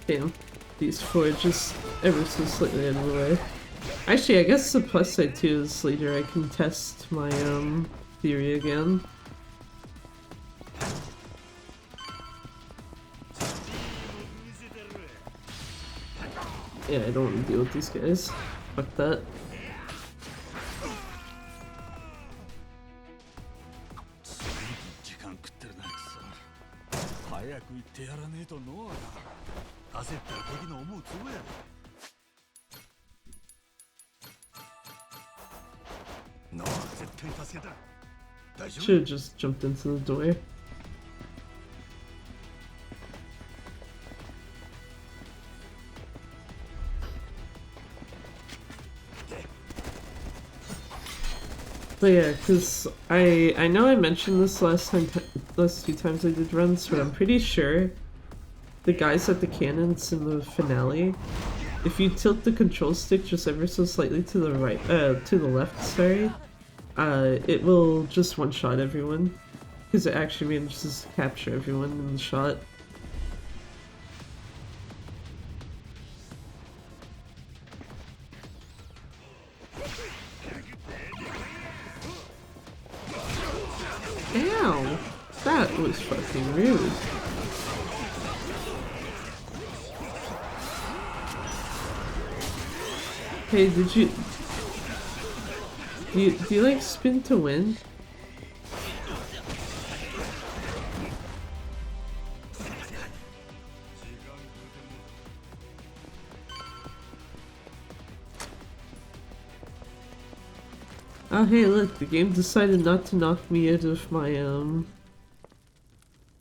Damn, these 4 just ever so slightly out of the way. Actually, I guess the plus side too is later I can test my theory again. Yeah, I don't want to deal with these guys. Fuck that. Should've just jumped into the door. But yeah, cause I know I mentioned this last few times I did runs, but I'm pretty sure the guys at the cannons in the finale, if you tilt the control stick just ever so slightly to the right, to the left, sorry, it will just one-shot everyone, because it actually manages to capture everyone in the shot. Ow! That was fucking rude. Hey, do you like spin to win? Oh hey look, the game decided not to knock me out of my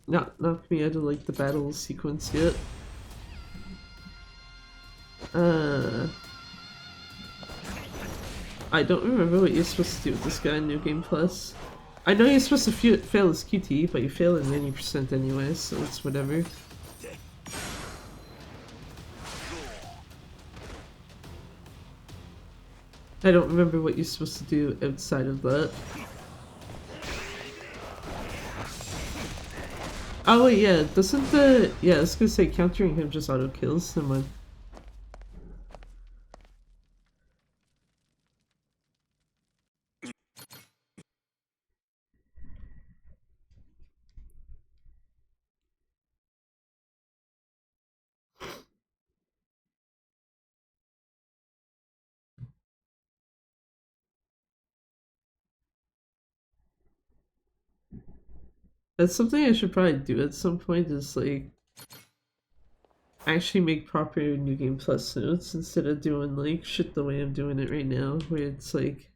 not knock me out of like the battle sequence yet. I don't remember what you're supposed to do with this guy in New Game Plus. I know you're supposed to fail his QT, but you fail at 90% anyway, so it's whatever. I don't remember what you're supposed to do outside of that. Oh wait, yeah, doesn't the... Yeah, I was gonna say countering him just auto-kills, never mind. That's something I should probably do at some point, is like actually make proper New Game Plus notes instead of doing like shit the way I'm doing it right now, where it's like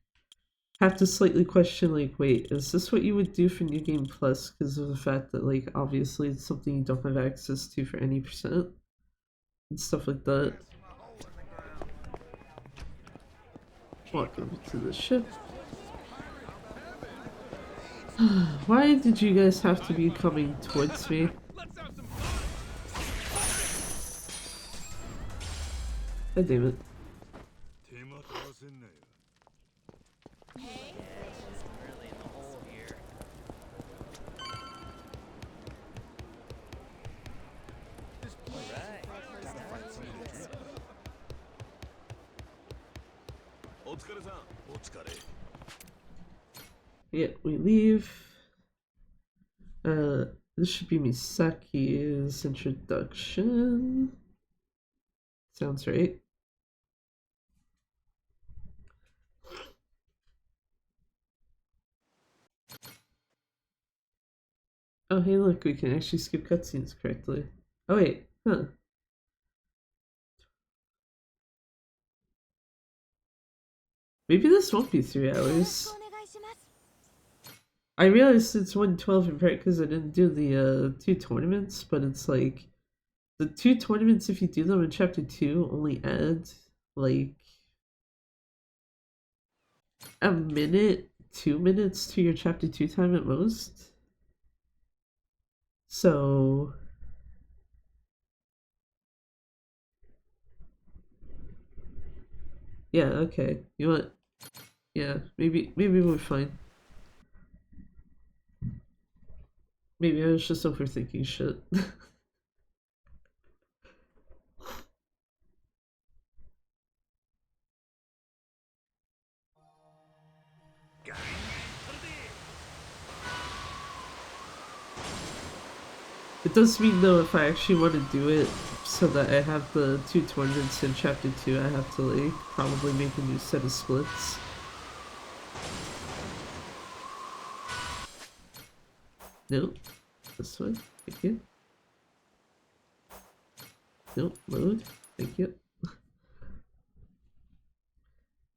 have to slightly question like, wait, is this what you would do for New Game Plus because of the fact that like obviously it's something you don't have access to for any percent and stuff like that. Welcome to the ship. Why did you guys have to be coming towards me? God damn it. Yeah, we leave. This should be Misaki's introduction. Sounds right. Oh, hey, look, we can actually skip cutscenes correctly. Oh, wait, huh. Maybe this won't be 3 hours. I realized it's 112 in part because I didn't do the 2 tournaments, but it's like the 2 tournaments, if you do them in chapter 2, only add like a minute, 2 minutes to your chapter 2 time at most. So yeah, okay. You know what? Yeah, maybe we're fine. Maybe I was just overthinking shit. It does mean though, if I actually want to do it so that I have the 2 tournaments in chapter 2, I have to like probably make a new set of splits. Nope. This way. Thank you. Nope. Load. Thank you.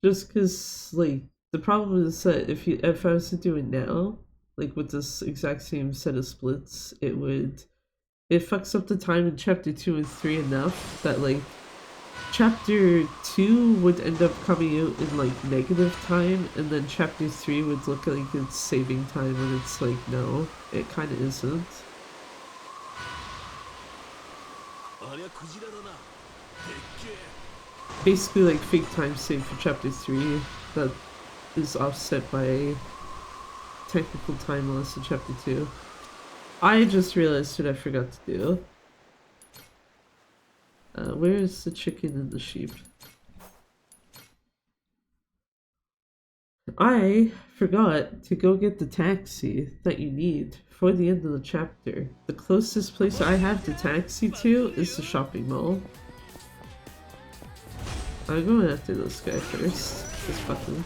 Just because, like, the problem is that if I was to do it now, like with this exact same set of splits, it fucks up the time in chapter 2 and 3 enough that like chapter 2 would end up coming out in like negative time, and then chapter 3 would look like it's saving time, and it's like, no, it kind of isn't. Basically like fake time save for chapter 3 that is offset by technical time loss in chapter 2. I just realized what I forgot to do. Where is the chicken and the sheep? I forgot to go get the taxi that you need for the end of the chapter. The closest place I have to taxi to is the shopping mall. I'm going after this guy first. Just fuck him.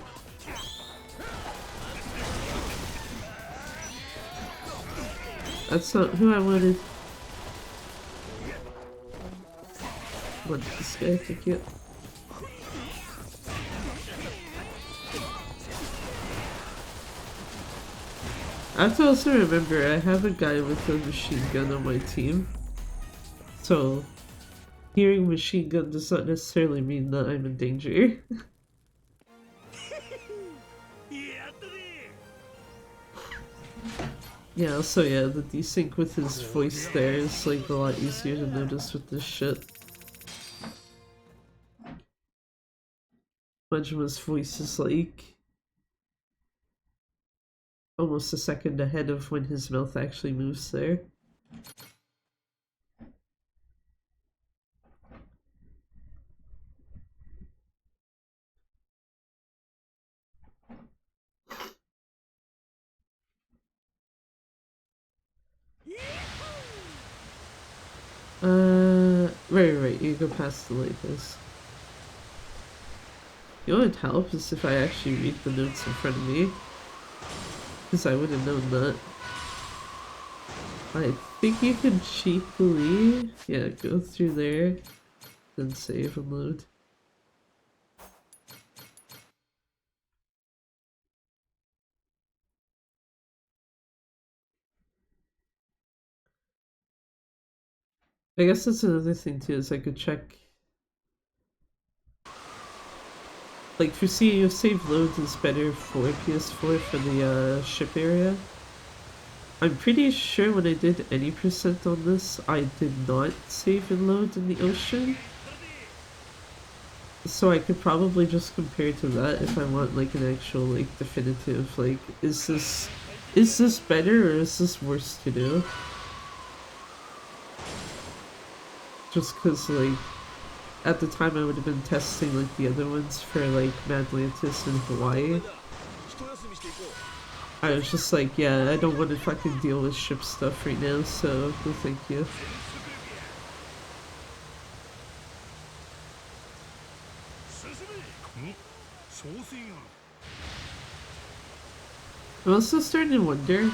That's not who I wanted. Want this guy to get. I have to also remember I have a guy with a machine gun on my team. So hearing machine gun does not necessarily mean that I'm in danger. Yeah, so yeah, the desync with his voice there is like a lot easier to notice with this shit. Majma's voice is like almost a second ahead of when his mouth actually moves there. Right, you go past the labels. You know what would help is if I actually read the notes in front of me. Because I would have known that. I think you can cheaply, yeah, go through there, then save and load. I guess that's another thing too, is I could check. Like for seeing if save loads is better for PS4 for the ship area. I'm pretty sure when I did any percent on this, I did not save and load in the ocean. So I could probably just compare to that if I want like an actual like definitive like is this better or is this worse to do? Just cause like at the time I would have been testing like the other ones for like Madlantis and Hawaii. I was just like, yeah, I don't want to fucking deal with ship stuff right now, so no thank you. I'm also starting to wonder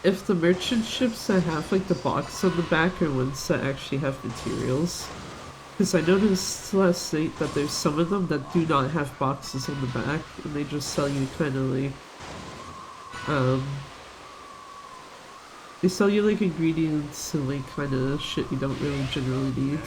if the merchant ships that have like the box on the back are ones that actually have materials. Because I noticed last night that there's some of them that do not have boxes on the back and they just sell you kind of like they sell you like ingredients and like kind of shit you don't really generally need.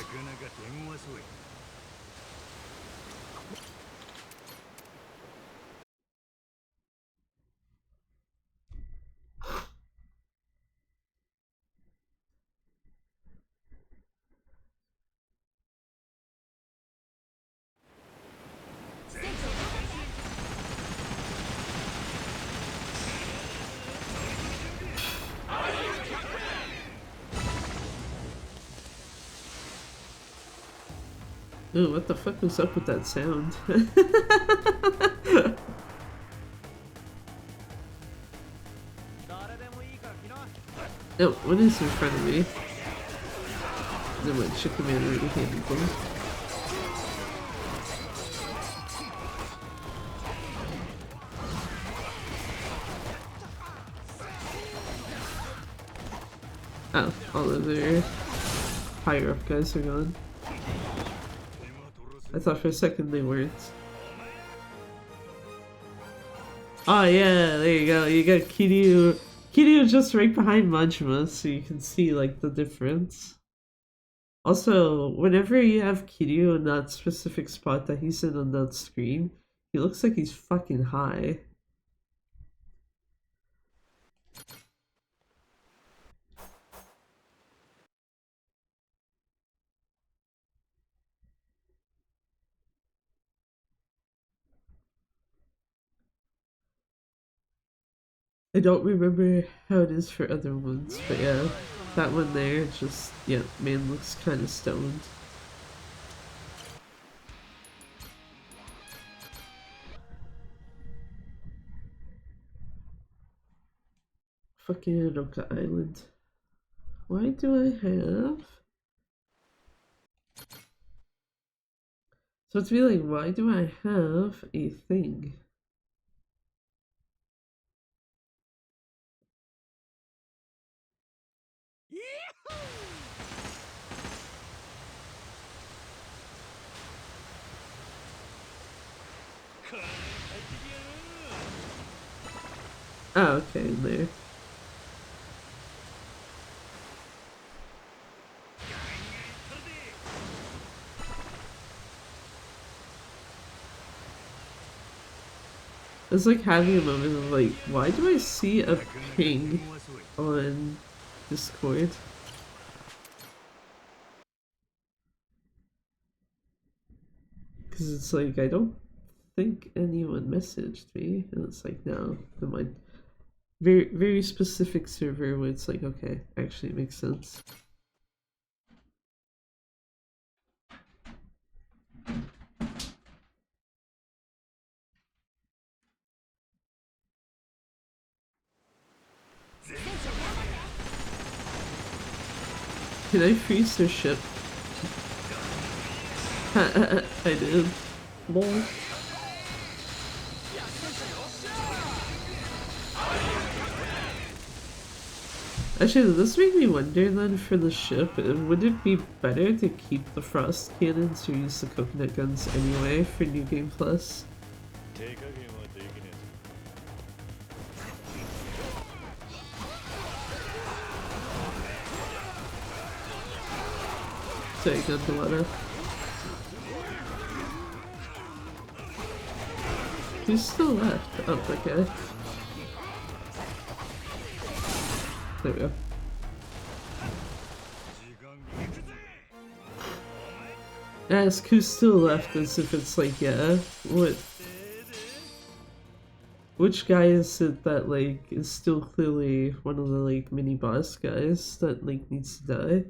Ooh, what the fuck was up with that sound? No, what is in front of me? Then what chicken man already handled them. Oh, all of their higher up guys are gone. I thought for a second they weren't. Oh yeah, there you go. You got Kiryu. Kiryu just right behind Majima, so you can see like the difference. Also, whenever you have Kiryu in that specific spot that he's in on that screen, he looks like he's fucking high. I don't remember how it is for other ones, but yeah, that one there, just, yeah, man looks kind of stoned. Fucking Anoka Island. Why do I have... So it's be like, why do I have a thing? Oh, okay, in there. It's like having a moment of like, why do I see a ping on Discord? Because it's like, I don't think anyone messaged me. And it's like, no, never mind. Very, very specific server where it's like, okay, actually it makes sense. Can I freeze their ship? I did. Lol. Actually, does this make me wonder then for the ship, would it be better to keep the frost cannons or use the coconut guns anyway for New Game Plus? Sorry, got the water. Who's still left? Oh, okay. There we go. Ask who's still left as if it's like, yeah, what? Which guy is it that, like, is still clearly one of the, like, mini boss guys that, like, needs to die?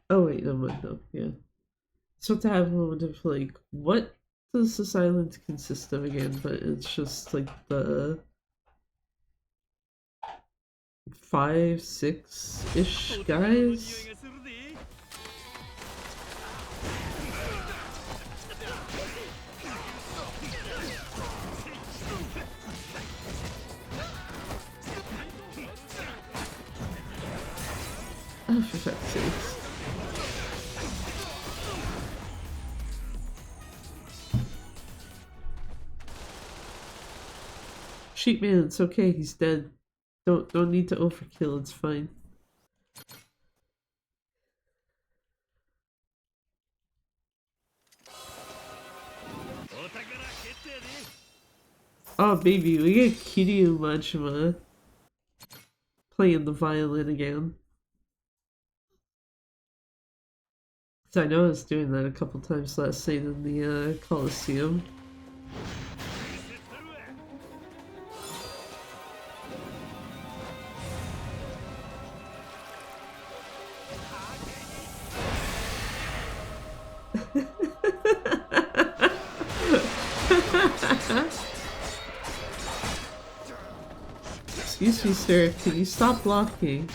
Oh wait, no, no, yeah. So to have a moment of like, what does this island consist of again? But it's just like the 5, 6-ish guys. Oh, for fuck's sakes. Sheepman, it's okay, he's dead. Don't need to overkill, it's fine. Oh baby, we get Kiryu Majima playing the violin again. So I know I was doing that a couple times last night in the Coliseum. Excuse me, sir. Can you stop blocking?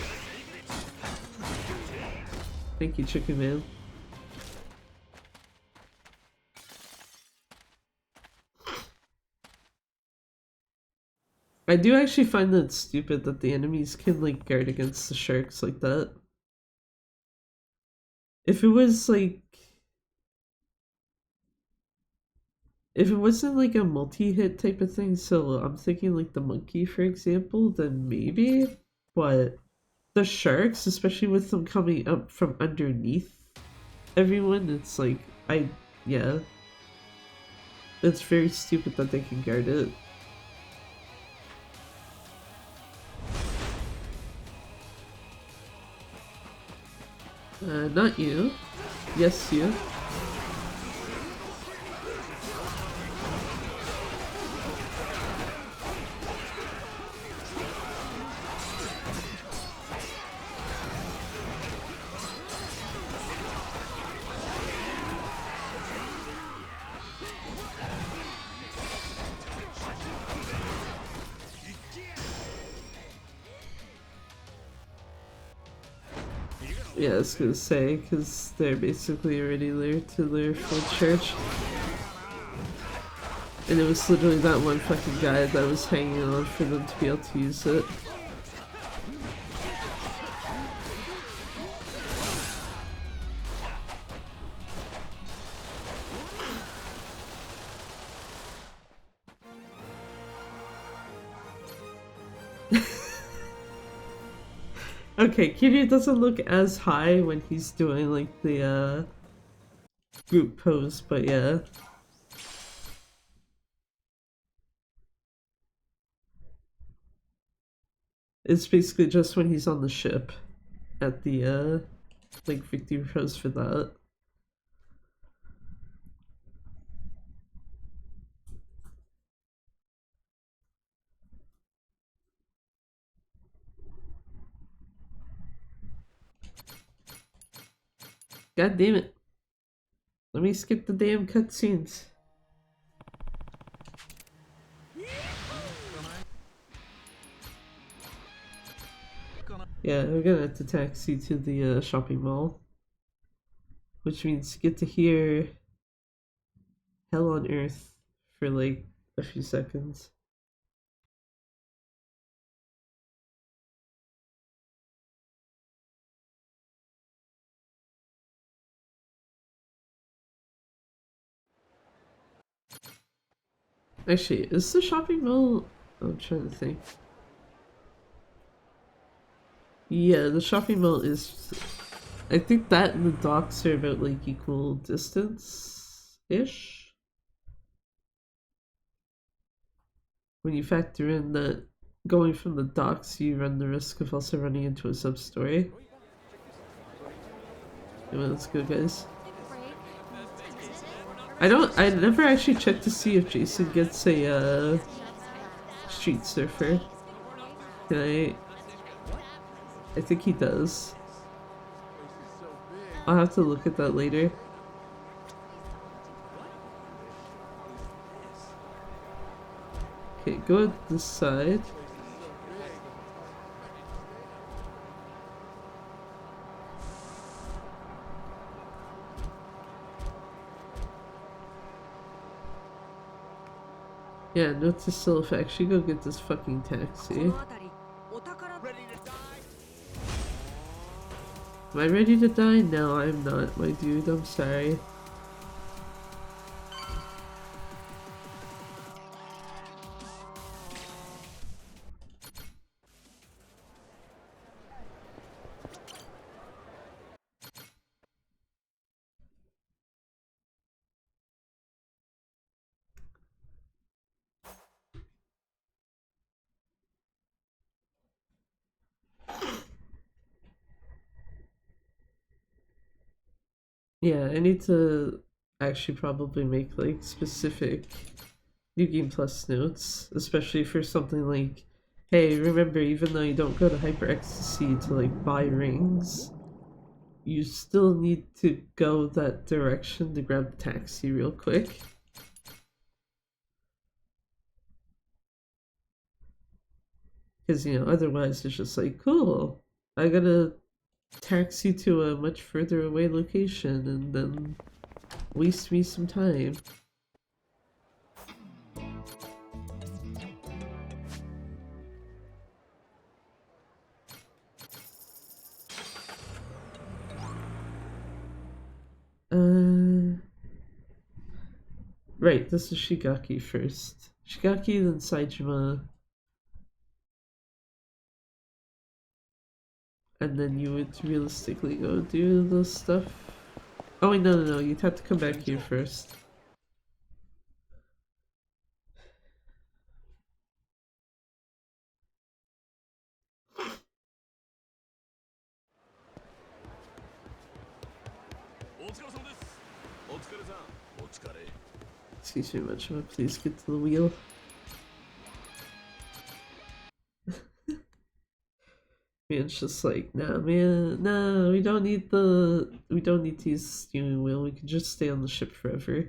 Thank you, Chicken Man. I do actually find that stupid that the enemies can, like, guard against the sharks like that. If it was, like... If it wasn't, like, a multi-hit type of thing, so I'm thinking, like, the monkey, for example, then maybe? But the sharks, especially with them coming up from underneath everyone, it's like, yeah. It's very stupid that they can guard it. Not you. Yes, you. Yeah, I was gonna say, because they're basically already there to their full church. And it was literally that one fucking guy that was hanging on for them to be able to use it. Okay, Kiryu doesn't look as high when he's doing like the group pose, but yeah. It's basically just when he's on the ship at the like victory pose for that. God damn it. Let me skip the damn cutscenes. Yeah, we're gonna have to taxi to the shopping mall. Which means you get to hear Hell on Earth for like a few seconds. Actually, is the shopping mall... I'm trying to think. Yeah, the shopping mall is... I think that and the docks are about like equal distance-ish. When you factor in that going from the docks, you run the risk of also running into a sub-story. Anyway, let's go, guys. I never actually checked to see if Jason gets a street surfer. Can I think he does. I'll have to look at that later. Okay, go this side. Yeah, note to self, actually go get this fucking taxi. Am I ready to die? No, I'm not, my dude, I'm sorry. Yeah, I need to actually probably make like specific New Game Plus notes, especially for something like, hey, remember, even though you don't go to Hyper Ecstasy to like buy rings, you still need to go that direction to grab the taxi real quick. Because, you know, otherwise it's just like, cool, I gotta taxi to a much further away location and then waste me some time. Right, this is Shigaki first. Shigaki, then Saijima. And then you would realistically go do this stuff. Oh wait, no, you'd have to come back here first. Excuse me much, but please get to the wheel. Man's just like, nah man, nah, we don't need to use the steering wheel, we can just stay on the ship forever.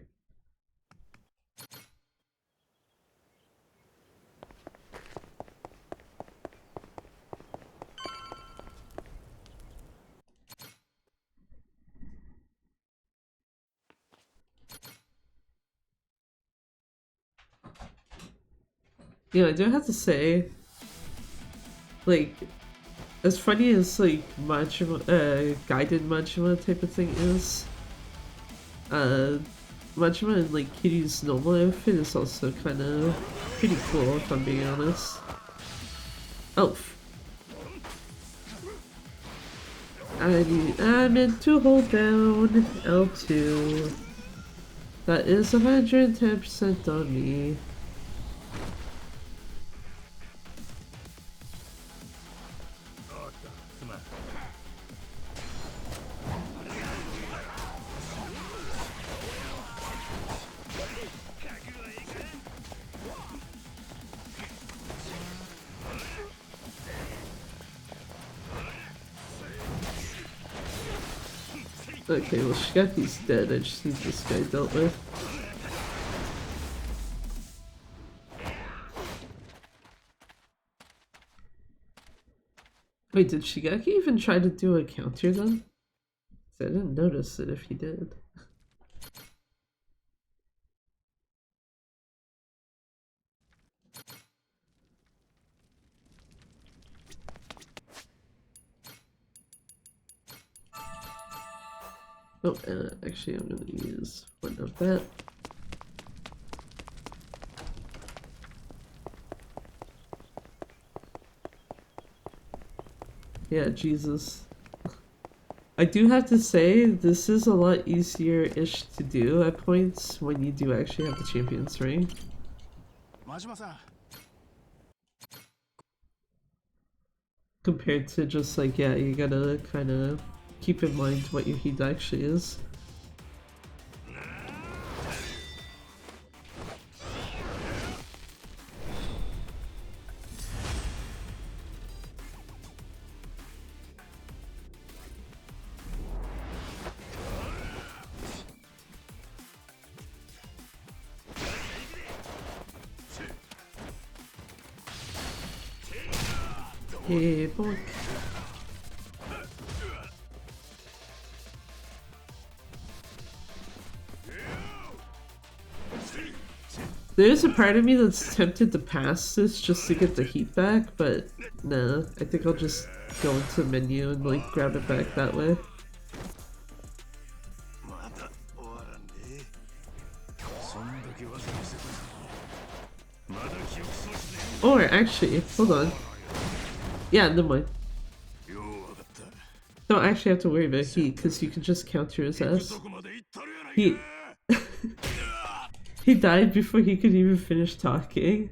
Yeah, I do have to say, like, as funny as like Majima, guided Majima type of thing is, Majima in like Kitty's normal outfit is also kind of pretty cool if I'm being honest. Oh, I meant to hold down L2. That is 110% on me. Okay, well Shigaki's dead, I just need this guy dealt with. Wait, did Shigaki even try to do a counter then? I didn't notice it if he did. Oh, actually I'm gonna use one of that. Yeah, Jesus. I do have to say, this is a lot easier-ish to do at points when you do actually have the champion's ring. Compared to just like, yeah, you gotta kind of keep in mind what your heat actually is. Hey, boink. There's a part of me that's tempted to pass this just to get the heat back, but nah, I think I'll just go into the menu and like grab it back that way. Or actually, hold on. Yeah, never mind. Don't actually have to worry about heat, because you can just counter his ass. He he died before he could even finish talking.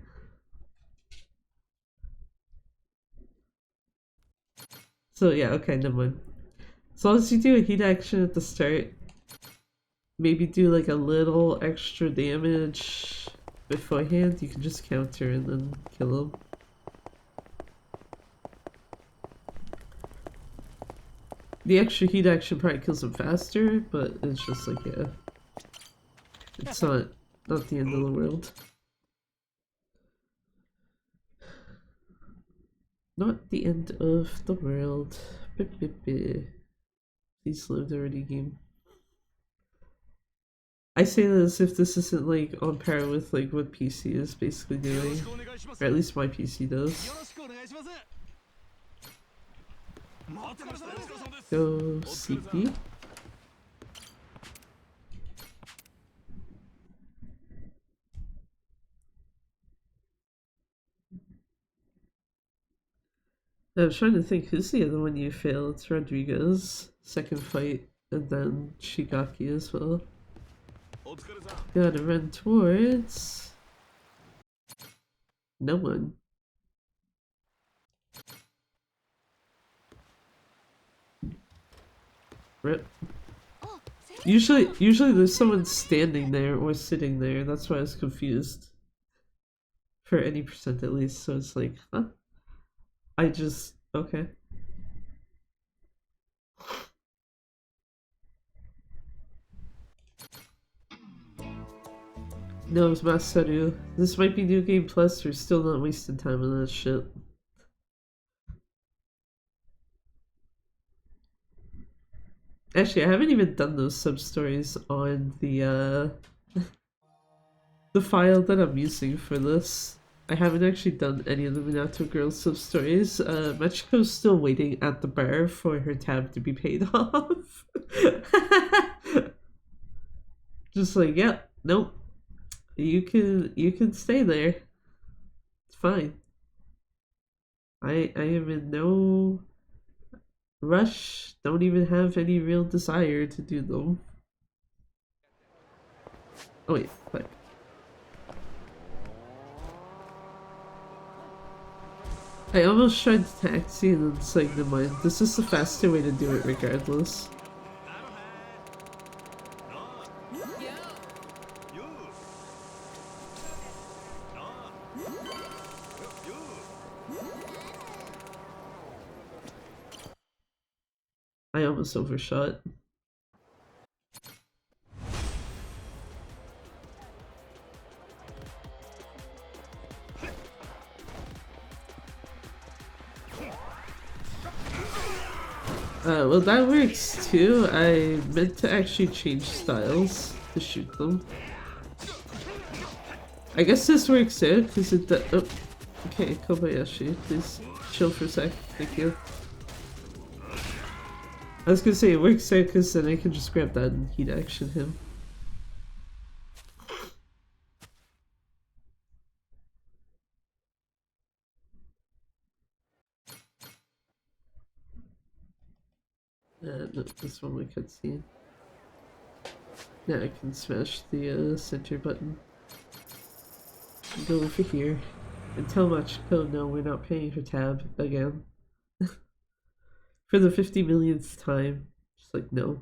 So yeah, okay, never mind. As long as you do a heat action at the start, maybe do like a little extra damage beforehand, you can just counter and then kill him. The extra heat action probably kills him faster, but it's just like, yeah. It's not the end of the world. Not the end of the world. Please load already, game. I say that as if this isn't like on par with like what PC is basically doing. Or at least my PC does. Go CP. I was trying to think, who's the other one you failed? It's Rodrigo's second fight, and then Shigaki as well. Gotta run towards... no one. Rip. Usually there's someone standing there or sitting there, that's why I was confused. For any percent at least, so it's like, huh? I just... okay. No, it's Masaru. This might be New Game Plus, we're still not wasting time on that shit. Actually, I haven't even done those sub-stories on the the file that I'm using for this. I haven't actually done any of the Minato Girls sub-stories. Machiko's still waiting at the bar for her tab to be paid off. Just like, yep, nope. You can stay there. It's fine. I am in no rush. Don't even have any real desire to do them. Oh wait, fuck. I almost tried to taxi and then it's like, never mind. This is the faster way to do it regardless. I almost overshot. Well that works too. I meant to actually change styles to shoot them. I guess this works out because it oh, okay, Kobayashi, please chill for a sec. Thank you. I was gonna say it works out because then I can just grab that and heat action him. No, this one my cutscene. Now I can smash the center button. Go over here and tell Machiko no, we're not paying her tab again. For the 50 millionth time. Just like, no.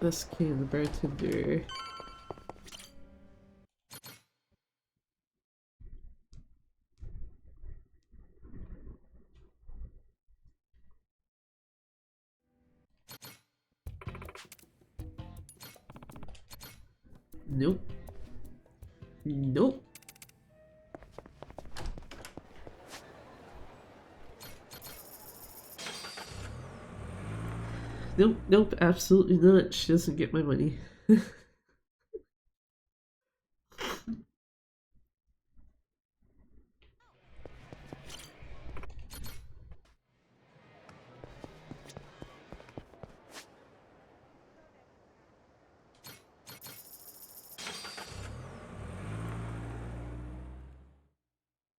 SK the bartender. Nope. Nope. Nope, nope, absolutely not. She doesn't get my money.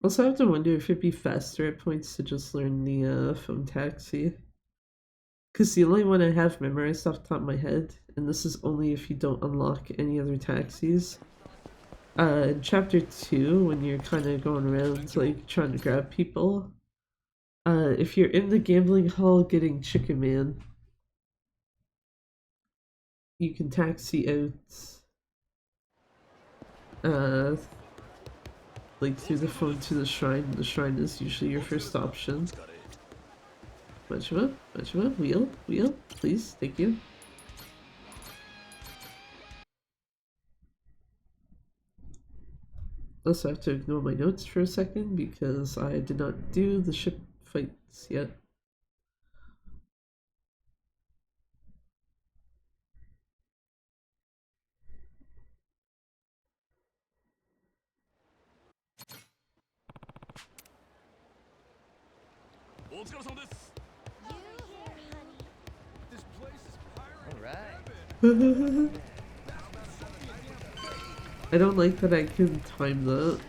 Also, I have to wonder if it'd be faster at points to just learn the phone taxi. Because the only one I have memorized off the top of my head, and this is only if you don't unlock any other taxis. In chapter 2, when you're kind of going around like trying to grab people, if you're in the gambling hall getting Chicken Man, you can taxi out like through the phone to the shrine. The shrine is usually your first option. Majima, wheel, please, thank you. Also have to ignore my notes for a second because I did not do the ship fights yet. I don't like that I can time that.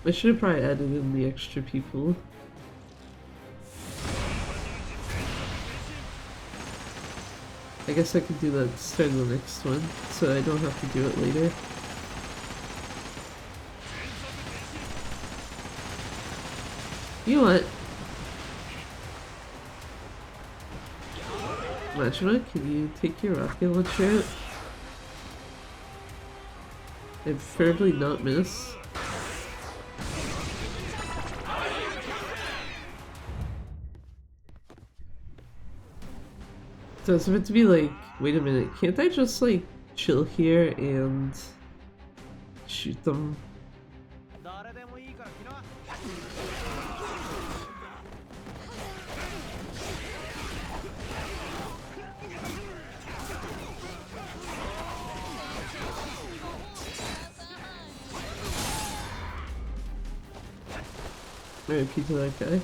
I should have probably added in the extra people. I guess I could do that at the start of the next one, so I don't have to do it later. You know what? Majima, can you take your rocket launcher out? And preferably not miss. Does it to be like, wait a minute, can't I just like chill here and shoot them? Repeat to that guy.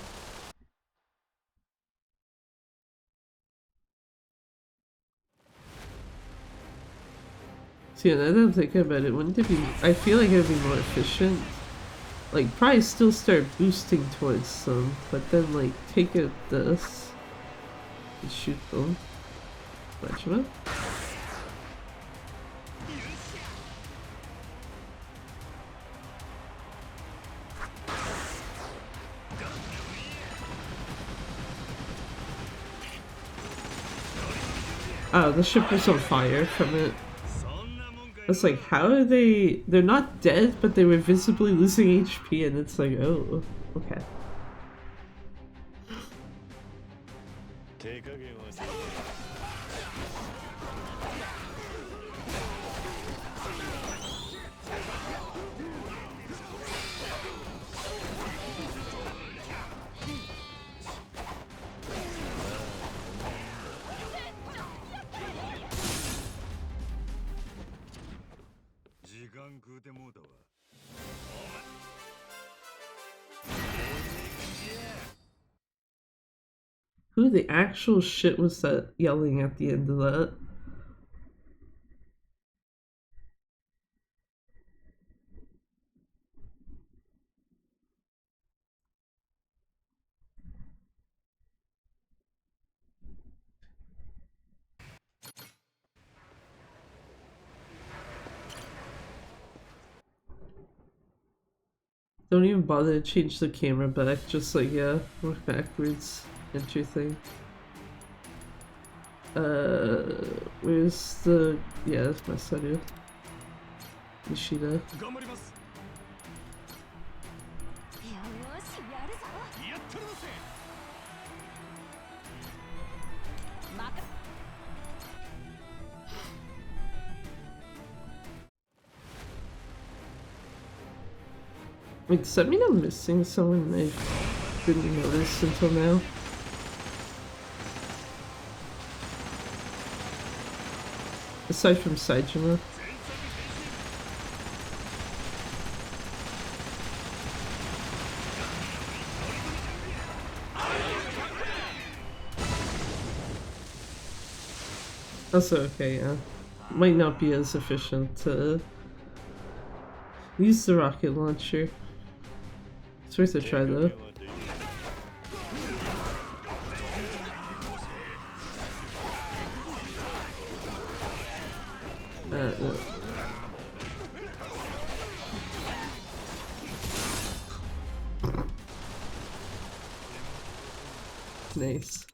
See, now that I'm thinking about it, wouldn't it be, I feel like it would be more efficient. Like, probably still start boosting towards some, but then like take out this and shoot them. Watch them. Oh, the ship was on fire from it. It's like, how are they? They're not dead, but they were visibly losing HP, and it's like, oh, okay. Who the actual shit was that yelling at the end of that? Don't even bother to change the camera back, just like, yeah, work backwards, enter thing. Where's the, yeah, that's my studio. Ishida. Wait, does that mean I'm missing someone I didn't notice until now? Aside from Saijima. Also, okay, yeah. Might not be as efficient to use the rocket launcher. It's worth a try though. No. Nice.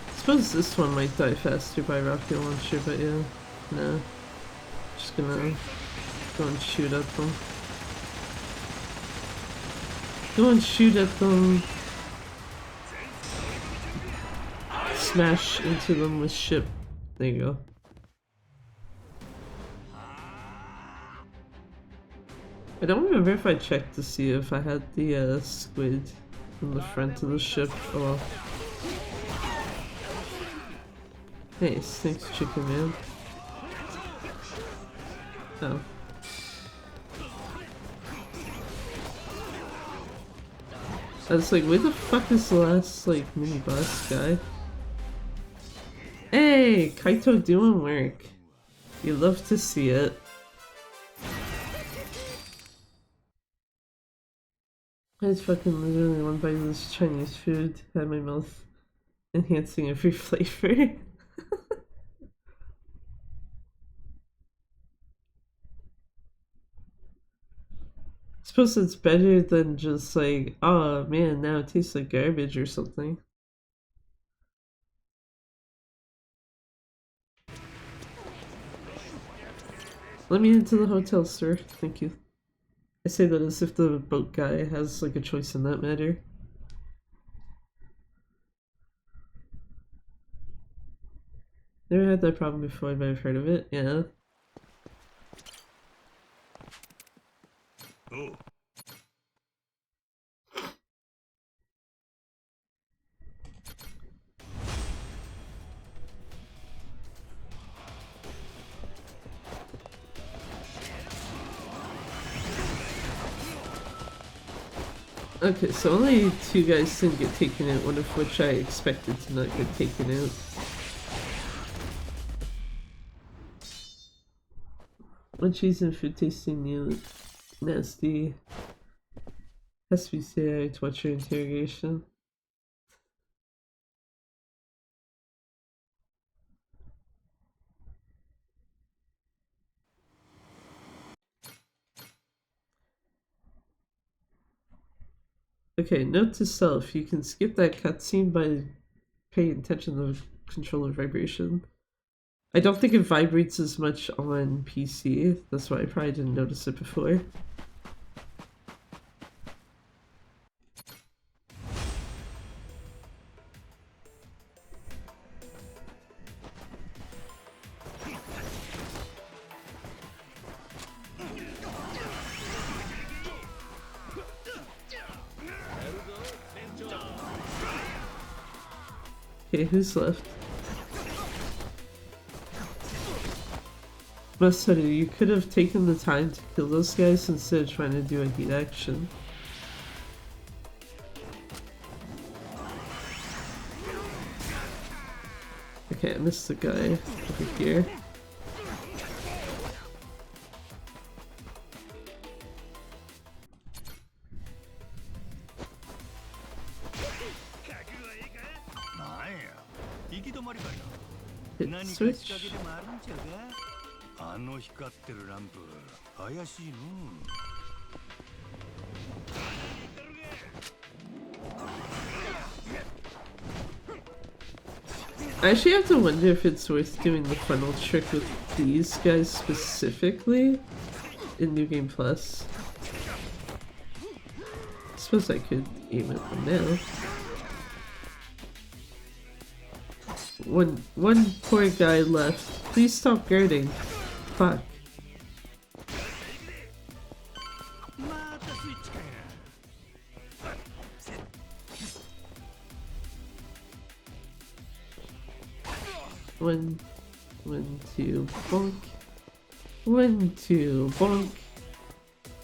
I suppose this one might die faster by rocket launcher, but yeah, no. Just gonna go and shoot at them. Go and shoot at them. Smash into them with ship. There you go. I don't remember if I checked to see if I had the squid in the front of the ship. Oh well. Nice, thanks chicken man. Oh. I was like, where the fuck is the last, like, mini boss guy? Hey! Kaito doing work. You love to see it. I just fucking literally one bite of this Chinese food had my mouth enhancing every flavor. Suppose it's better than just like, oh man, now it tastes like garbage or something. Let me into the hotel, sir. Thank you. I say that as if the boat guy has like a choice in that matter. Never had that problem before, but I've heard of it. Yeah. Oh. Okay, so only 2 guys didn't get taken out, one of which I expected to not get taken out. One cheese and food tasting new, nasty. Has to be CI to watch your interrogation. Okay, note to self, you can skip that cutscene by paying attention to the controller vibration. I don't think it vibrates as much on PC, that's why I probably didn't notice it before. Okay, who's left? Mustard, you could have taken the time to kill those guys instead of trying to do a heat action. Okay, I missed the guy over here. Hit switch. I actually have to wonder if it's worth doing the funnel trick with these guys specifically in New Game Plus. I suppose I could aim at them now. One poor guy left. Please stop guarding. Fuck. One, two, bonk. 1, 2, bonk.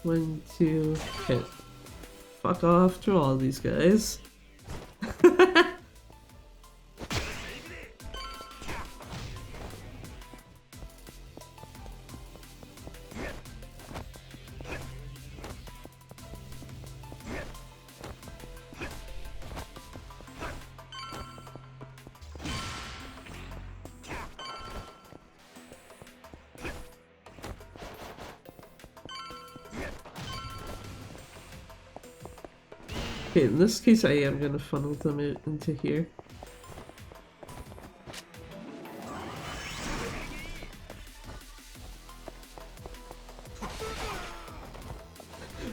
1, 2, hit. Fuck off to all these guys. Okay, in this case I am gonna funnel them into here.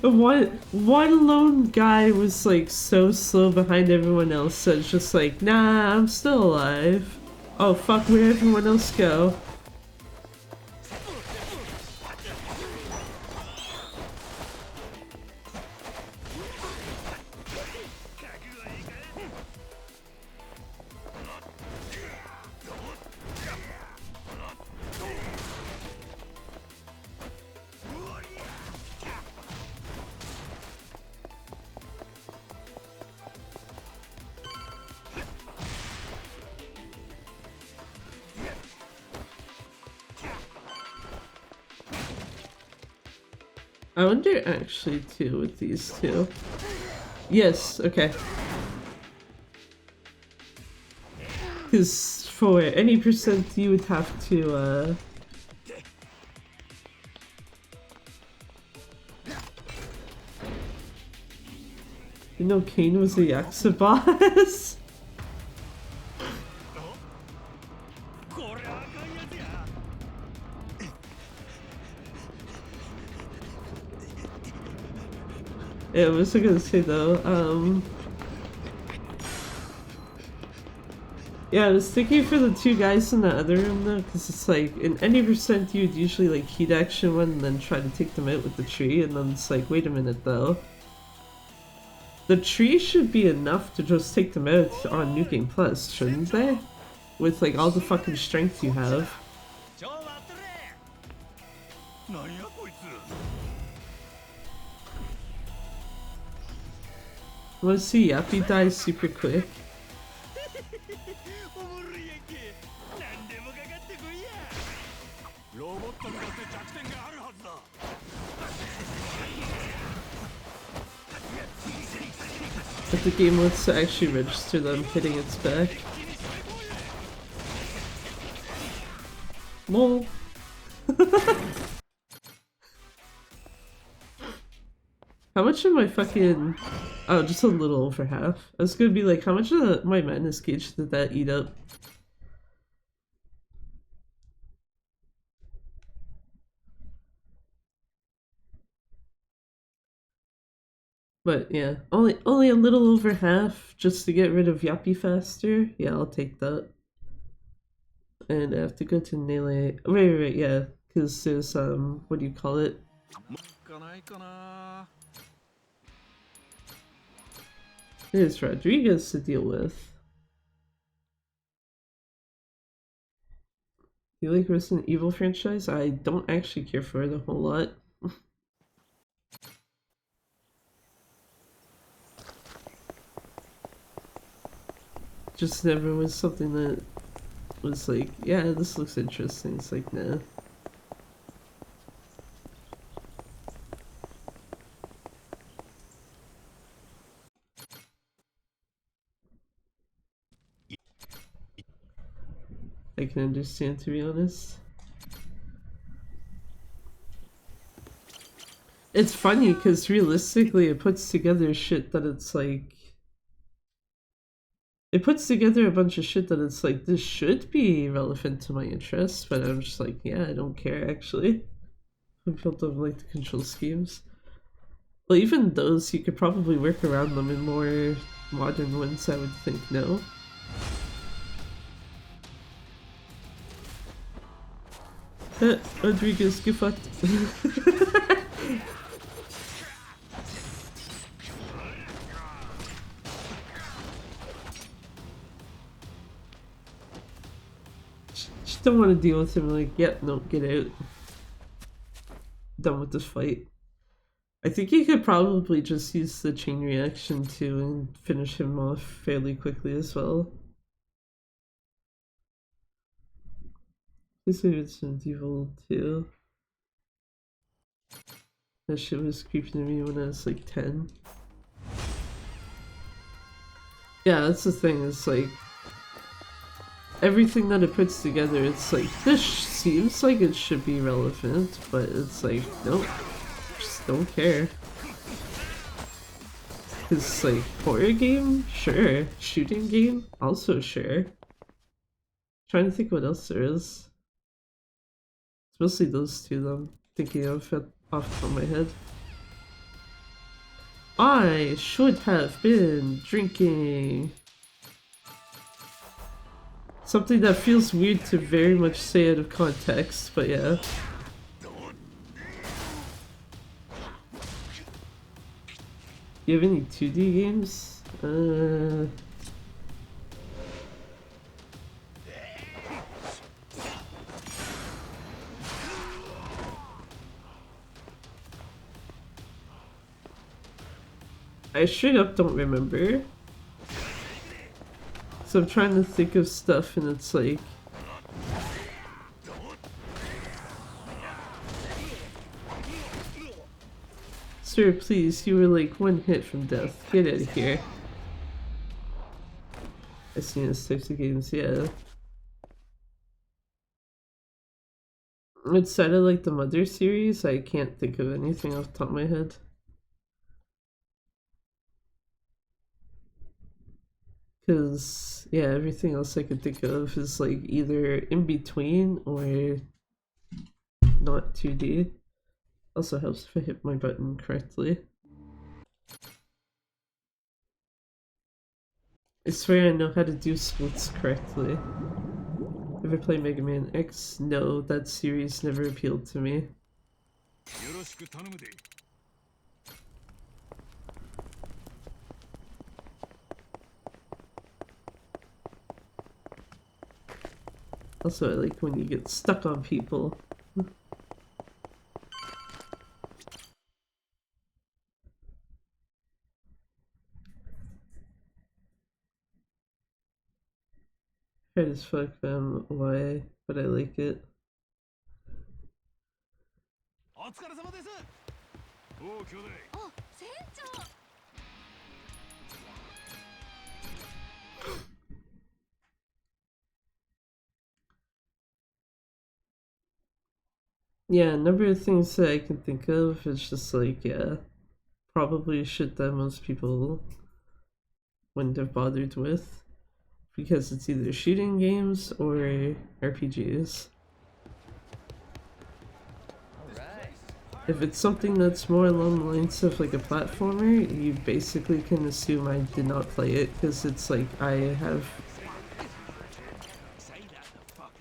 One lone guy was like so slow behind everyone else, so it's just like, nah, I'm still alive. Oh fuck, where'd everyone else go? I wonder actually too with these two. Yes, okay. Because for any percent you would have to you know Kane was a Yakuza boss? Yeah, what was I gonna say though? Yeah, I was thinking for the two guys in the other room though, because it's like in any percent you'd usually like heat action one and then try to take them out with the tree, and then it's like, wait a minute though. The tree should be enough to just take them out on New Game Plus, shouldn't they? With like all the fucking strength you have. I wanna see Yappy die super quick. But the game wants to actually register them hitting its back. Lol. How much of my fucking... Oh, just a little over half. I was gonna be like, how much of my madness gauge did that eat up? But yeah, only a little over half just to get rid of Yappy faster. Yeah, I'll take that. And I have to go to Nele. Right, yeah. Because there's, what do you call it? There's Rodriguez to deal with. You like Resident Evil franchise? I don't actually care for it a whole lot. Just never was something that was like, yeah, this looks interesting. It's like, nah. I can understand, to be honest. It's funny because realistically it puts together shit that it's like... It puts together a bunch of shit that it's like, this should be relevant to my interests, but I'm just like, yeah, I don't care actually. I don't like the control schemes. Well, even those, you could probably work around them in more modern ones, I would think, no? Rodriguez, get fucked. Just don't want to deal with him, like, yep, no, get out. Done with this fight. I think you could probably just use the chain reaction too and finish him off fairly quickly as well. This is Resident Evil 2. That shit was creepy to me when I was like 10. Yeah, that's the thing, it's like everything that it puts together, it's like, this seems like it should be relevant, but it's like, nope, just don't care. Cause it's like, horror game? Sure. Shooting game? Also sure. Trying to think what else there is. It's mostly those two that I'm thinking of off the top of my head. I should have been drinking. Something that feels weird to very much say out of context, but yeah. Do you have any 2D games? I straight up don't remember. So I'm trying to think of stuff and it's like... Sir, please, you were like one hit from death. Get out of here. I've seen those types of games, yeah. Outside of like the Mother series, I can't think of anything off the top of my head. Because, yeah, everything else I could think of is like either in between or not 2D. Also helps if I hit my button correctly. I swear I know how to do splits correctly. Ever play Mega Man X? No, that series never appealed to me. Also, I like when you get stuck on people. Hard as fuck, why? But I like it. Yeah, a number of things that I can think of is just like, yeah, probably shit that most people wouldn't have bothered with because it's either shooting games or RPGs. If it's something that's more along the lines of like a platformer, you basically can assume I did not play it because it's like I have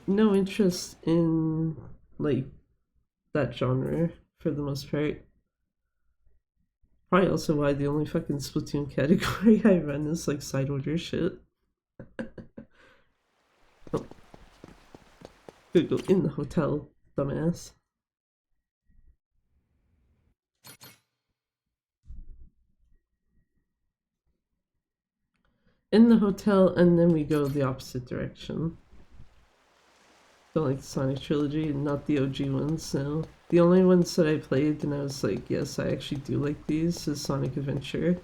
no interest in like that genre for the most part. Probably also why the only fucking Splatoon category I run is like side order shit. Oh. Could go in the hotel, dumbass. In the hotel, and then we go the opposite direction. Don't like the Sonic trilogy, not the OG ones, no. The only ones that I played and I was like, yes, I actually do like these, is Sonic Adventure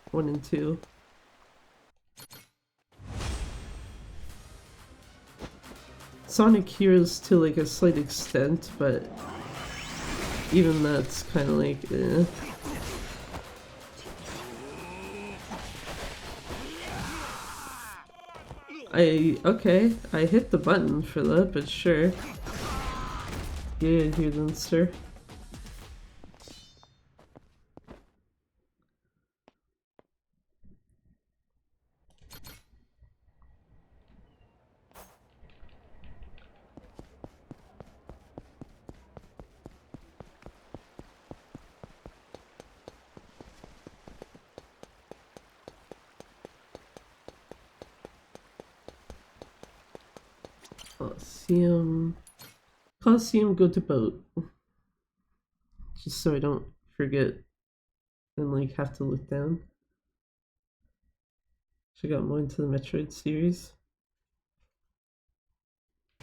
1 and 2. Sonic Heroes to like a slight extent, but even that's kind of like, eh. Okay, I hit the button for that, but sure. Yeah, here then, sir. Coliseum, go to boat. Just so I don't forget and like have to look down. Should got more into the Metroid series.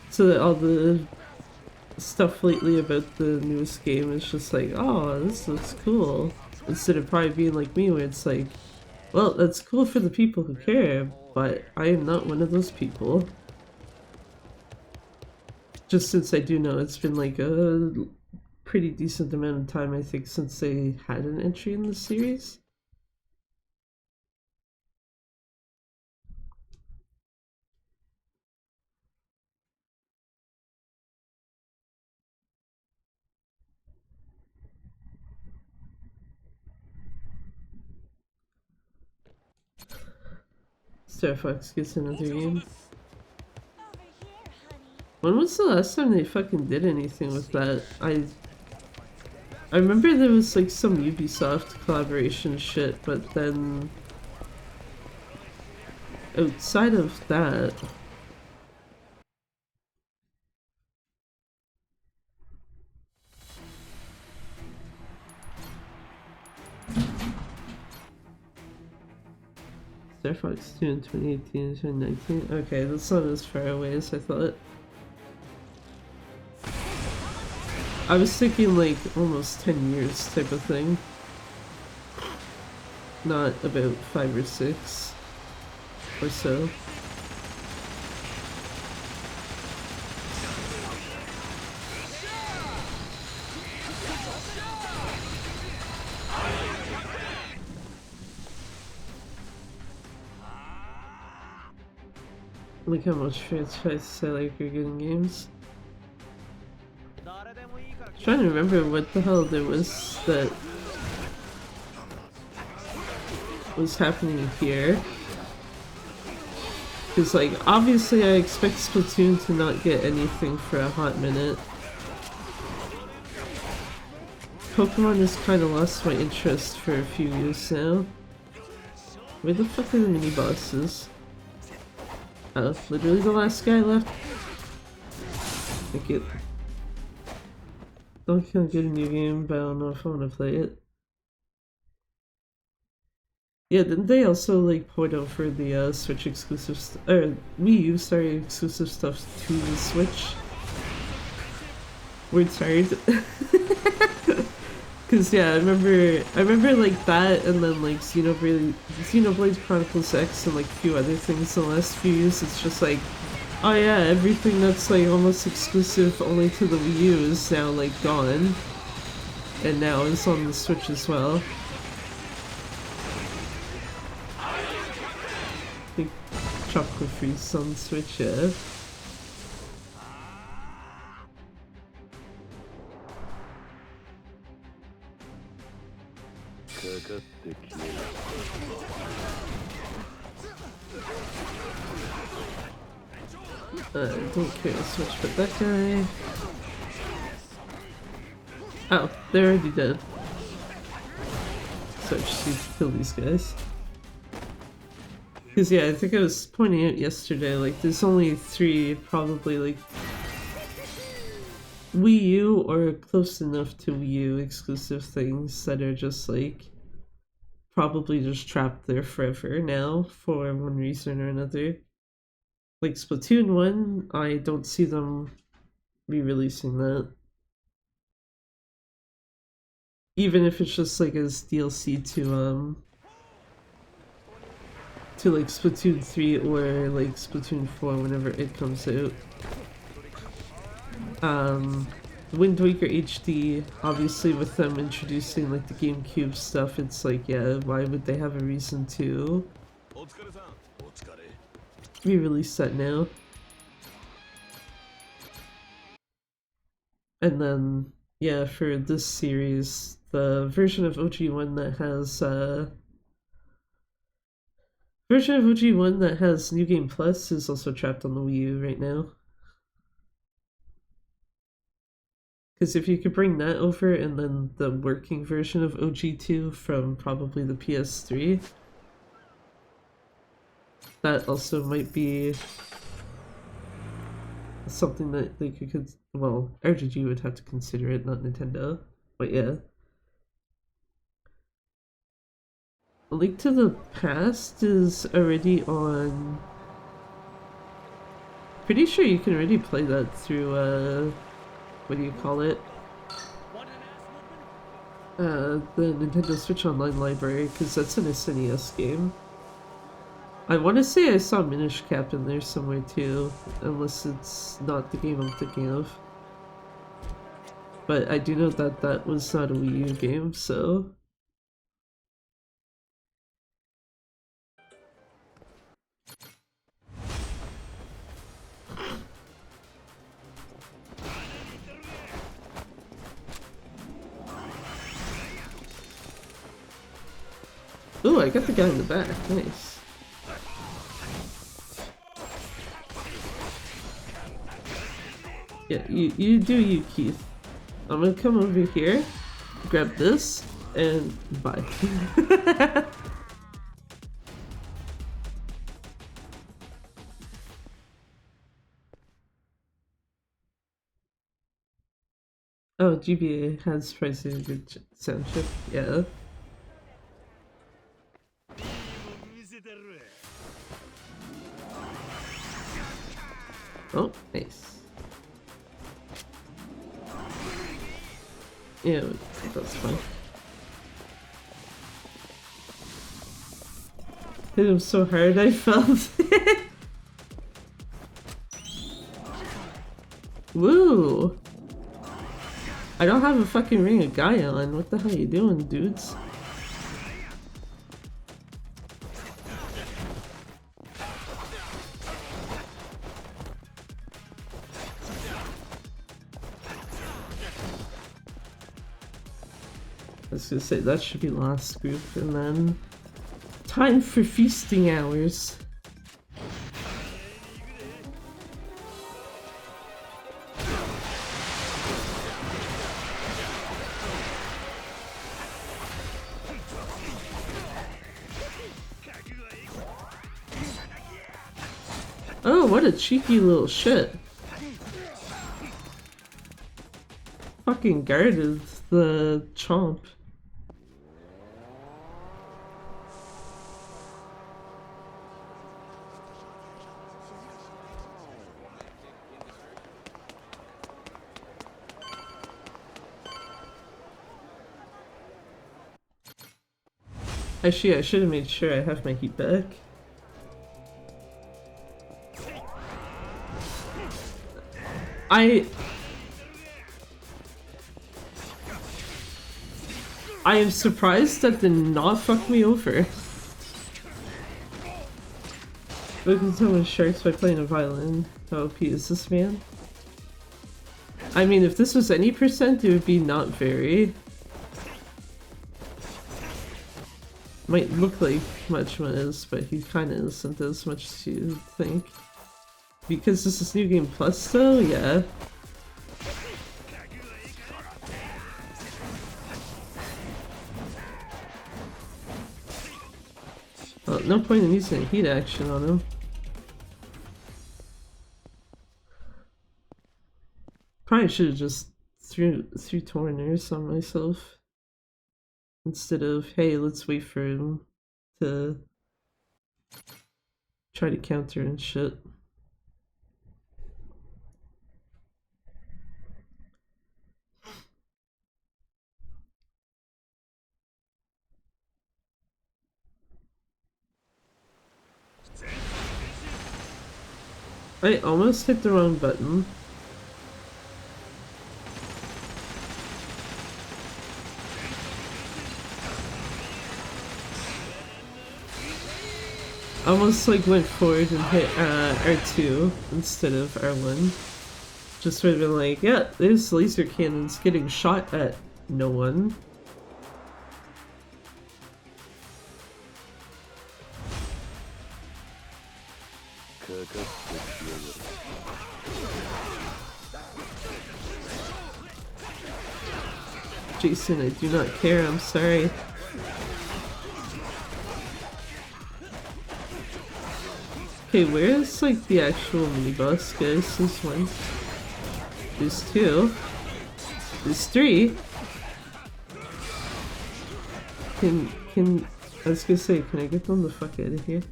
So that all the stuff lately about the newest game is just like, oh, this looks cool. Instead of probably being like me where it's like, well, that's cool for the people who care, but I am not one of those people. Just since I do know it's been like a pretty decent amount of time, I think, since they had an entry in the series. Star Fox gets another game. When was the last time they fucking did anything with that? I remember there was like some Ubisoft collaboration shit, but then outside of that, Star Fox 2 in 2018 and 2019. Okay, that's not as far away as I thought. I was thinking like almost 10 years type of thing. Not about 5 or 6 or so. Look how much franchise I like your good games. I'm trying to remember what the hell there was that was happening here. Because, like, obviously I expect Splatoon to not get anything for a hot minute. Pokemon has kind of lost my interest for a few years now. Where the fuck are the mini-bosses? Oh, literally the last guy left. Thank you. Don't get a new game, but I don't know if I want to play it. Yeah, didn't they also like port over the Switch exclusive or Wii U exclusive stuff to the Switch? We're tired. Cause yeah, I remember like that, and then like Xenoblade Chronicles X and like a few other things in the last few years. It's just like, oh yeah, everything that's like almost exclusive only to the Wii U is now like gone, and now it's on the Switch as well. Like Chocolate Freeze on the Switch, yeah. Don't care so much about that guy. Oh, they're already dead. So I just need to kill these guys. Because yeah, I think I was pointing out yesterday, like there's only 3 probably like Wii U or close enough to Wii U exclusive things that are just like probably just trapped there forever now for one reason or another. Like Splatoon 1, I don't see them re-releasing that. Even if it's just like as DLC to like Splatoon 3 or like Splatoon 4 whenever it comes out. Wind Waker HD, obviously with them introducing like the GameCube stuff, it's like, yeah, why would they have a reason to re-release that now? And then, yeah, for this series, the version of OG1 that has New Game Plus is also trapped on the Wii U right now. Because if you could bring that over and then the working version of OG2 from probably the PS3, that also might be something that they could, well, RGG would have to consider it, not Nintendo, but yeah. A Link to the Past is already on... Pretty sure you can already play that through, what do you call it? The Nintendo Switch Online library, because that's an SNES game. I want to say I saw Minish Cap in there somewhere too, unless it's not the game I'm thinking of. But I do know that that was not a Wii U game, so... Ooh, I got the guy in the back. Nice. Yeah, you do you, Keith. I'm gonna come over here, grab this, and bye. Oh, GBA has surprisingly good sound chip. Yeah. Oh, nice. Yeah, that's fine. Hit him so hard I felt. Woo! I don't have a fucking ring of Gaia on. What the hell are you doing, dudes? I was gonna say, that should be last group, and then... Time for feasting hours! Oh, what a cheeky little shit. Fucking guarded the chomp. Actually, I should have made sure I have my heat back. I am surprised that did not fuck me over. Look at someone sharks by playing a violin. How OP is this man? I mean, if this was any percent, it would be not very. Might look like Majima is, but he kinda isn't as much as you think. Because this is New Game Plus though, yeah. Well, no point in using heat action on him. Probably should have just threw Torners on myself. Instead of, hey, let's wait for him to try to counter and shit. I almost hit the wrong button. Almost like went forward and hit R2 instead of R1. Just would have been like, yeah, there's laser cannons getting shot at no one. Jason, I do not care, I'm sorry. Okay, where's like the actual mini boss, guys? There's one. There's two. There's three. I was gonna say, can I get them the fuck out of here?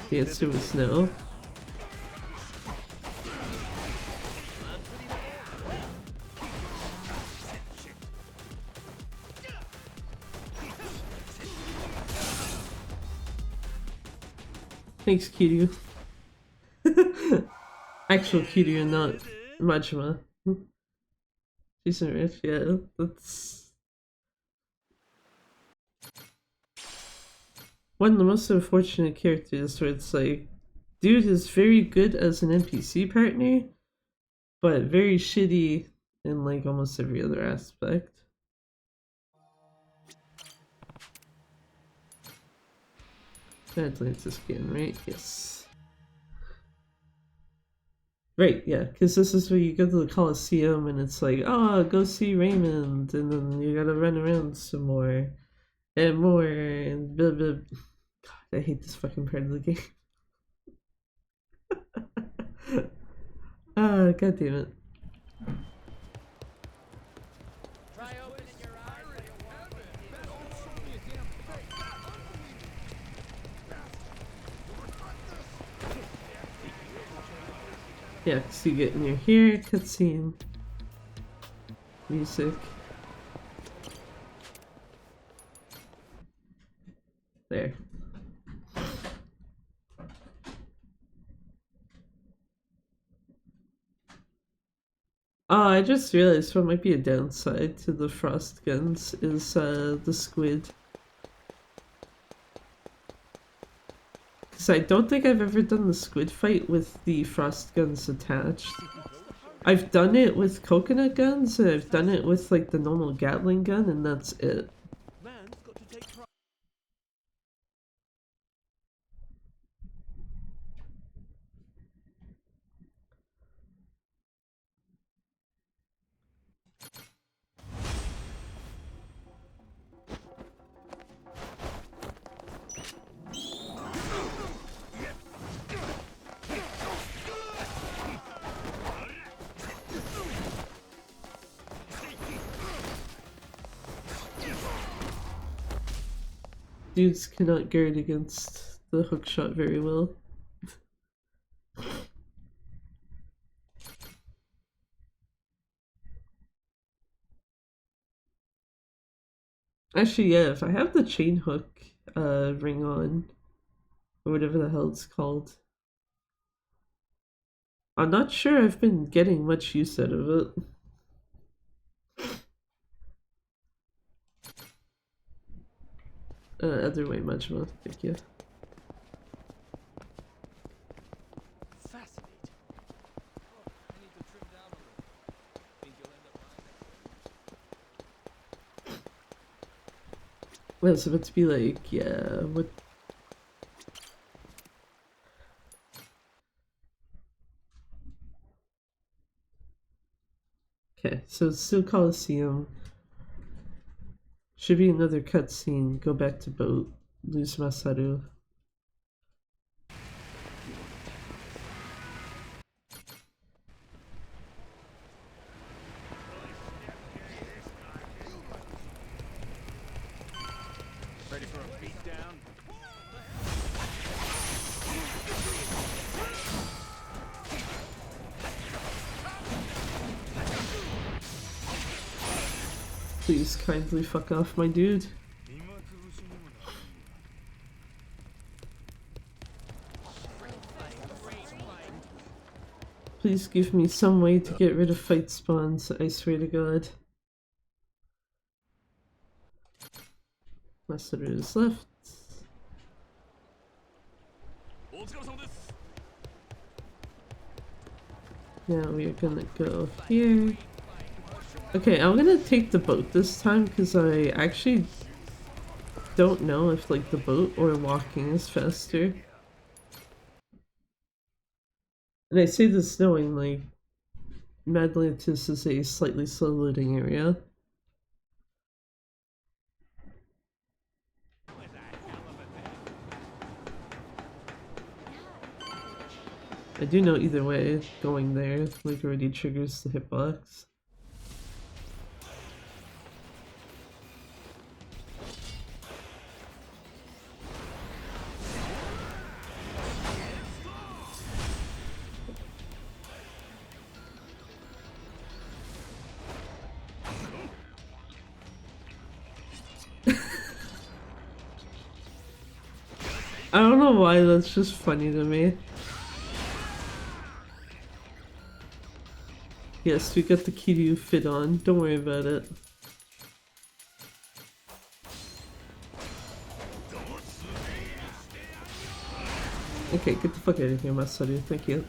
The answer was no. Thanks, Kiryu. Actual Kiryu, not Majima. Decent riff, yeah. That's one of the most unfortunate characters where it's like, dude is very good as an NPC partner, but very shitty in like almost every other aspect. Atlantis again, right? Yes. Right, yeah, because this is where you go to the Coliseum and it's like, oh, go see Raymond, and then you gotta run around some more and more and blah blah. God, I hate this fucking part of the game. Ah, god damn it. Yeah, so you get in your hair, cutscene, music. There. Oh, I just realized what might be a downside to the frost guns is the squid. Because I don't think I've ever done the squid fight with the frost guns attached. I've done it with coconut guns, and I've done it with like the normal Gatling gun, and that's it. dudes cannot guard against the hook shot very well. Actually, yeah, if I have the chain hook ring on, or whatever the hell it's called, I'm not sure I've been getting much use out of it. Other way, Majima. Thank you. Well, it's about to be like, yeah, what? Okay, so it's still Coliseum. Should be another cutscene. Go back to boat. Lose Masaru. Ready for a beatdown? Please kindly fuck off, my dude. Please give me some way to get rid of fight spawns, I swear to god. Masaru is left. Now we are gonna go here. Okay, I'm gonna take the boat this time because I actually don't know if like the boat or walking is faster. And I say this knowing like Madlantis is a slightly slow loading area. I do know either way, going there like already triggers the hitbox. I don't know why, that's just funny to me. Yes, we got the Kiryu fit on, don't worry about it. Okay, get the fuck out of here, Masaru, thank you.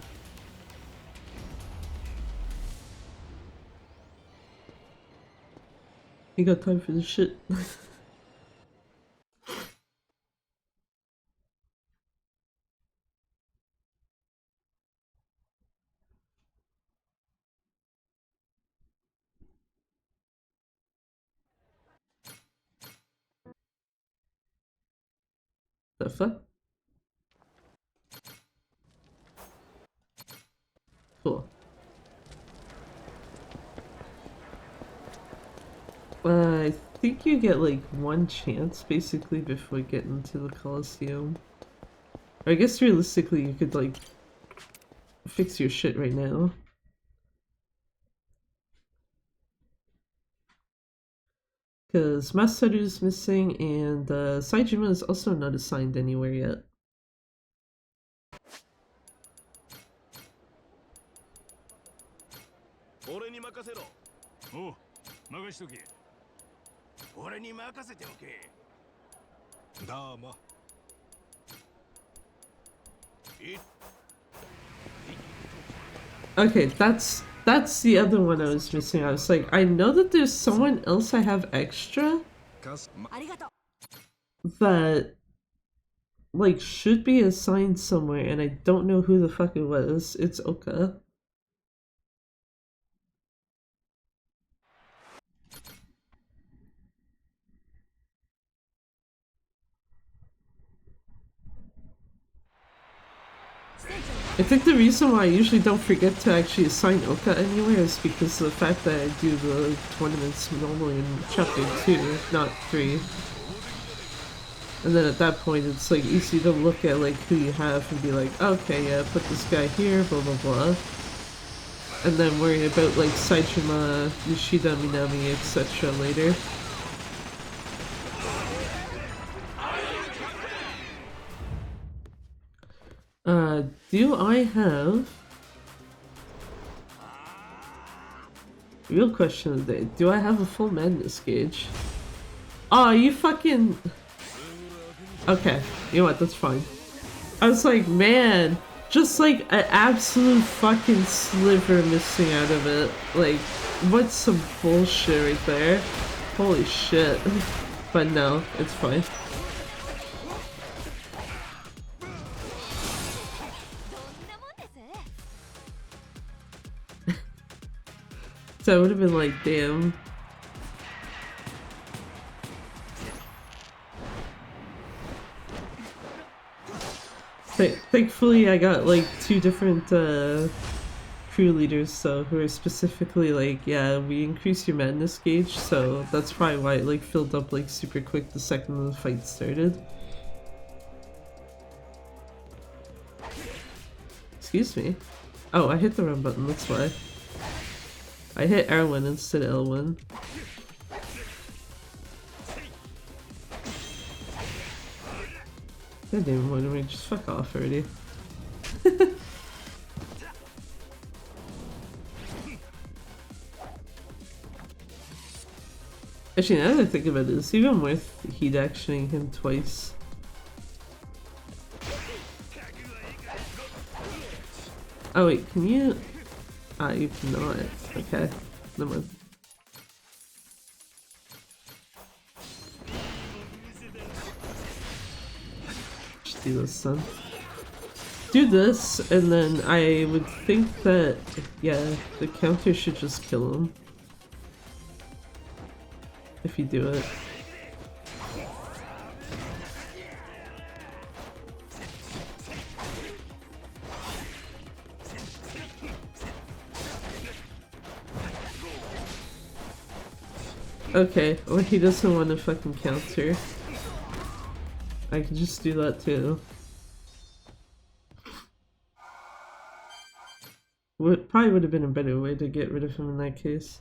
You got time for this shit. The fuck? Cool. I think you get like one chance basically before getting to the Coliseum. Or I guess realistically you could like fix your shit right now. Because Masaru's missing and Saejima is also not assigned anywhere yet. Okay, that's the other one I was missing. I was like, I know that there's someone else I have extra that like should be assigned somewhere and I don't know who the fuck it was. It's Oka. I think the reason why I usually don't forget to actually assign Oka anywhere is because of the fact that I do the tournaments normally in chapter 2, not 3. And then at that point, it's like easy to look at like who you have and be like, okay, yeah, put this guy here, blah blah blah. And then worry about like Saitama, Yoshida, Minami, etc. later. Do I have... Real question of the day, do I have a full madness gauge? Aw, you fucking... Okay, you know what, that's fine. I was like, man, just like an absolute fucking sliver missing out of it. Like, what's some bullshit right there? Holy shit. But no, it's fine. So I would have been like, damn. Thankfully, I got like 2 different crew leaders, so who are specifically like, yeah, we increase your madness gauge, so that's probably why it like filled up like super quick the second the fight started. Excuse me. Oh, I hit the wrong button, that's why. I hit R1 instead of L1. God damn, why don't we just fuck off already? Actually, now that I think about it, it's even worth heat actioning him twice. Oh wait, can you... Ah, you cannot. Okay, never mind. Just do this then. Do this, and then I would think that, yeah, the counter should just kill him. If you do it. Okay, well he doesn't want to fucking counter. I can just do that too. Probably would have been a better way to get rid of him in that case.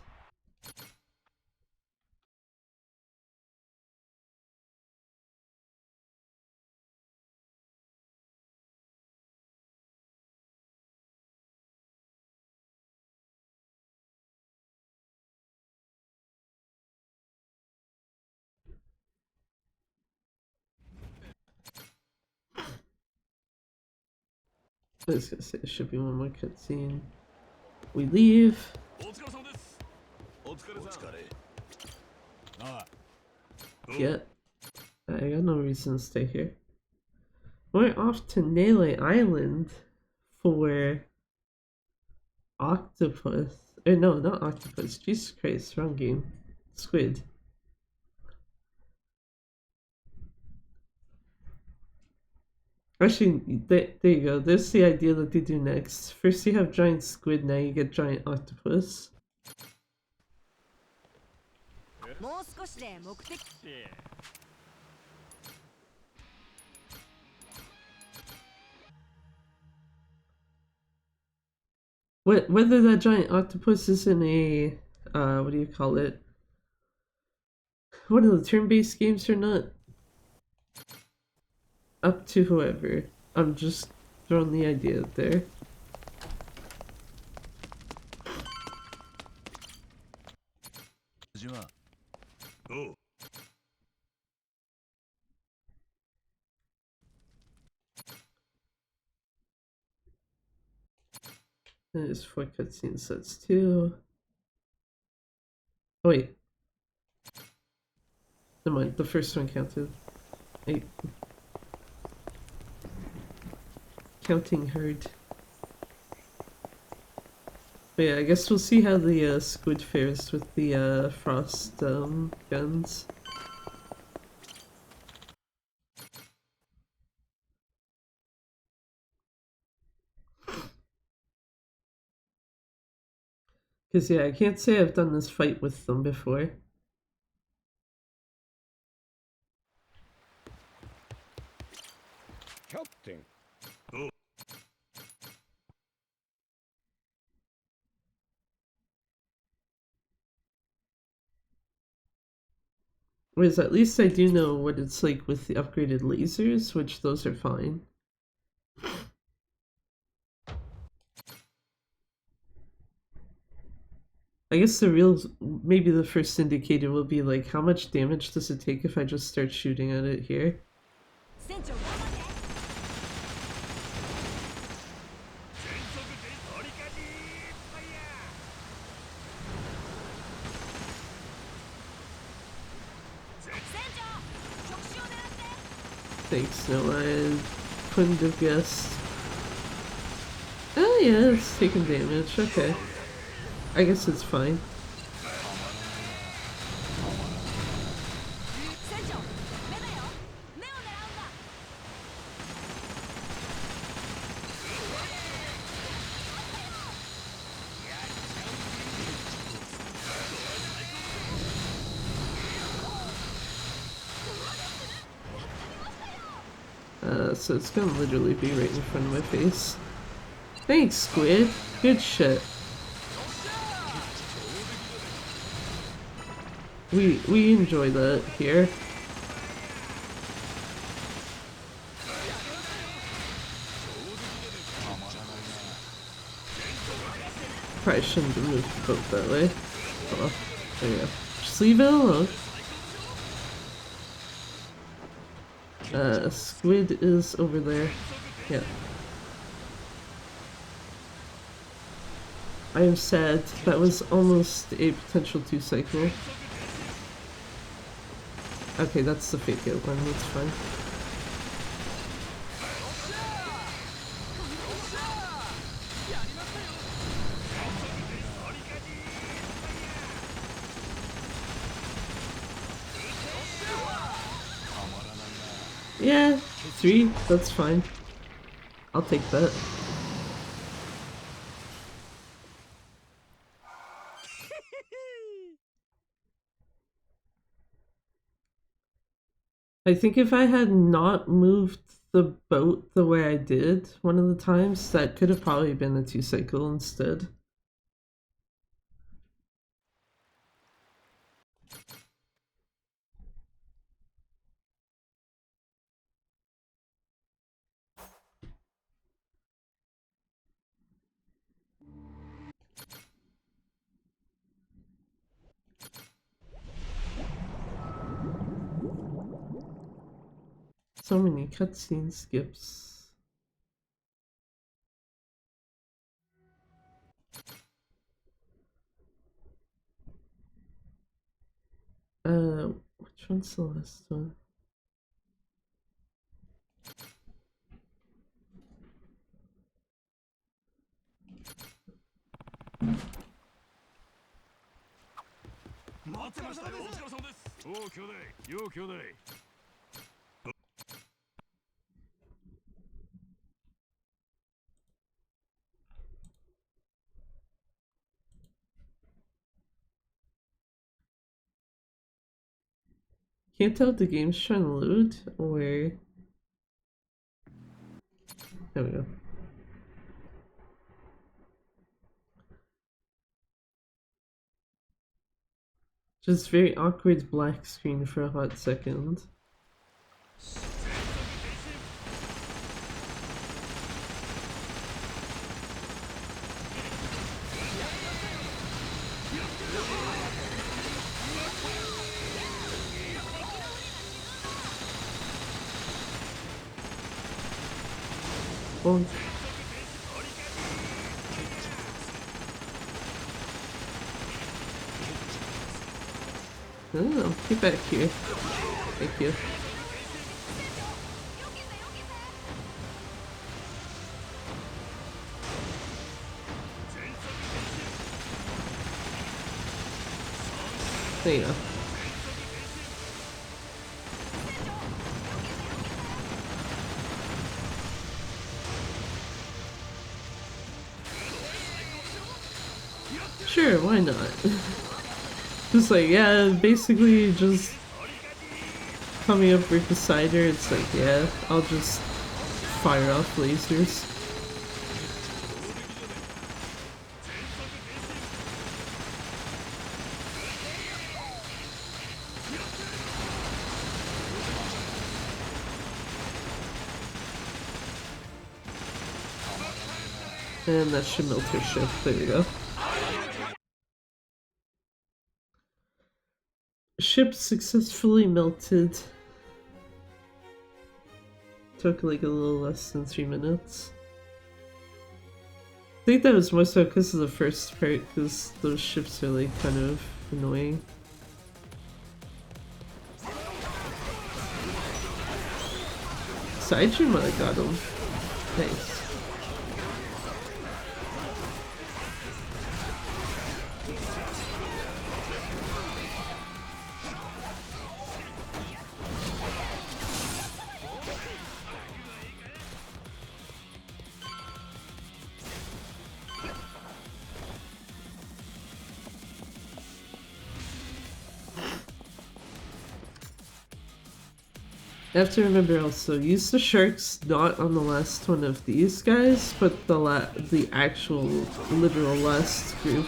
I was gonna say there should be one more cutscene. We leave. Yeah. I got no reason to stay here. We're off to Nele Island for octopus. No, not octopus. Jesus Christ, wrong game. Squid. Actually, there you go. There's the idea that they do next. First you have giant squid, now you get giant octopus. Whether that giant octopus is in a, what do you call it? One of the turn-based games or not? Up to whoever. I'm just throwing the idea out there. Oh. There's 4 cutscene sets too. Oh wait. Never mind, the first one counted. 8. Counting hard. But yeah, I guess we'll see how the squid fares with the frost guns. Because yeah, I can't say I've done this fight with them before. Whereas at least I do know what it's like with the upgraded lasers, which those are fine. I guess maybe the first indicator will be like, how much damage does it take if I just start shooting at it here? Thanks, no, I couldn't have guessed. Oh yeah, it's taking damage, okay. I guess it's fine. So it's gonna literally be right in front of my face. Thanks, Squid. Good shit. We enjoy that here. Probably shouldn't have moved the boat that way. Oh, there you go. Just leave it alone. Squid is over there. Yeah. I am sad. That was almost a potential 2-cycle. Okay, that's the fake out one. That's fine. Yeah, 3. That's fine. I'll take that. I think if I had not moved the boat the way I did one of the times, that could have probably been a 2-cycle instead. So many cutscene skips. Which one's the last one? Can't tell if the game's trying to load or... There we go. Just very awkward black screen for a hot second. Well, oh, get back here. Thank you. There you go. Sure, why not? Just like, yeah, basically just coming up right beside her, it's like, yeah, I'll just fire off lasers. And that should melt her ship. There we go. Ship successfully melted. Took like a little less than 3 minutes. I think that was more so because of the first part, because those ships are like kind of annoying. Sidejima got him. Nice. I have to remember also, use the sharks not on the last one of these guys, but the actual literal last group.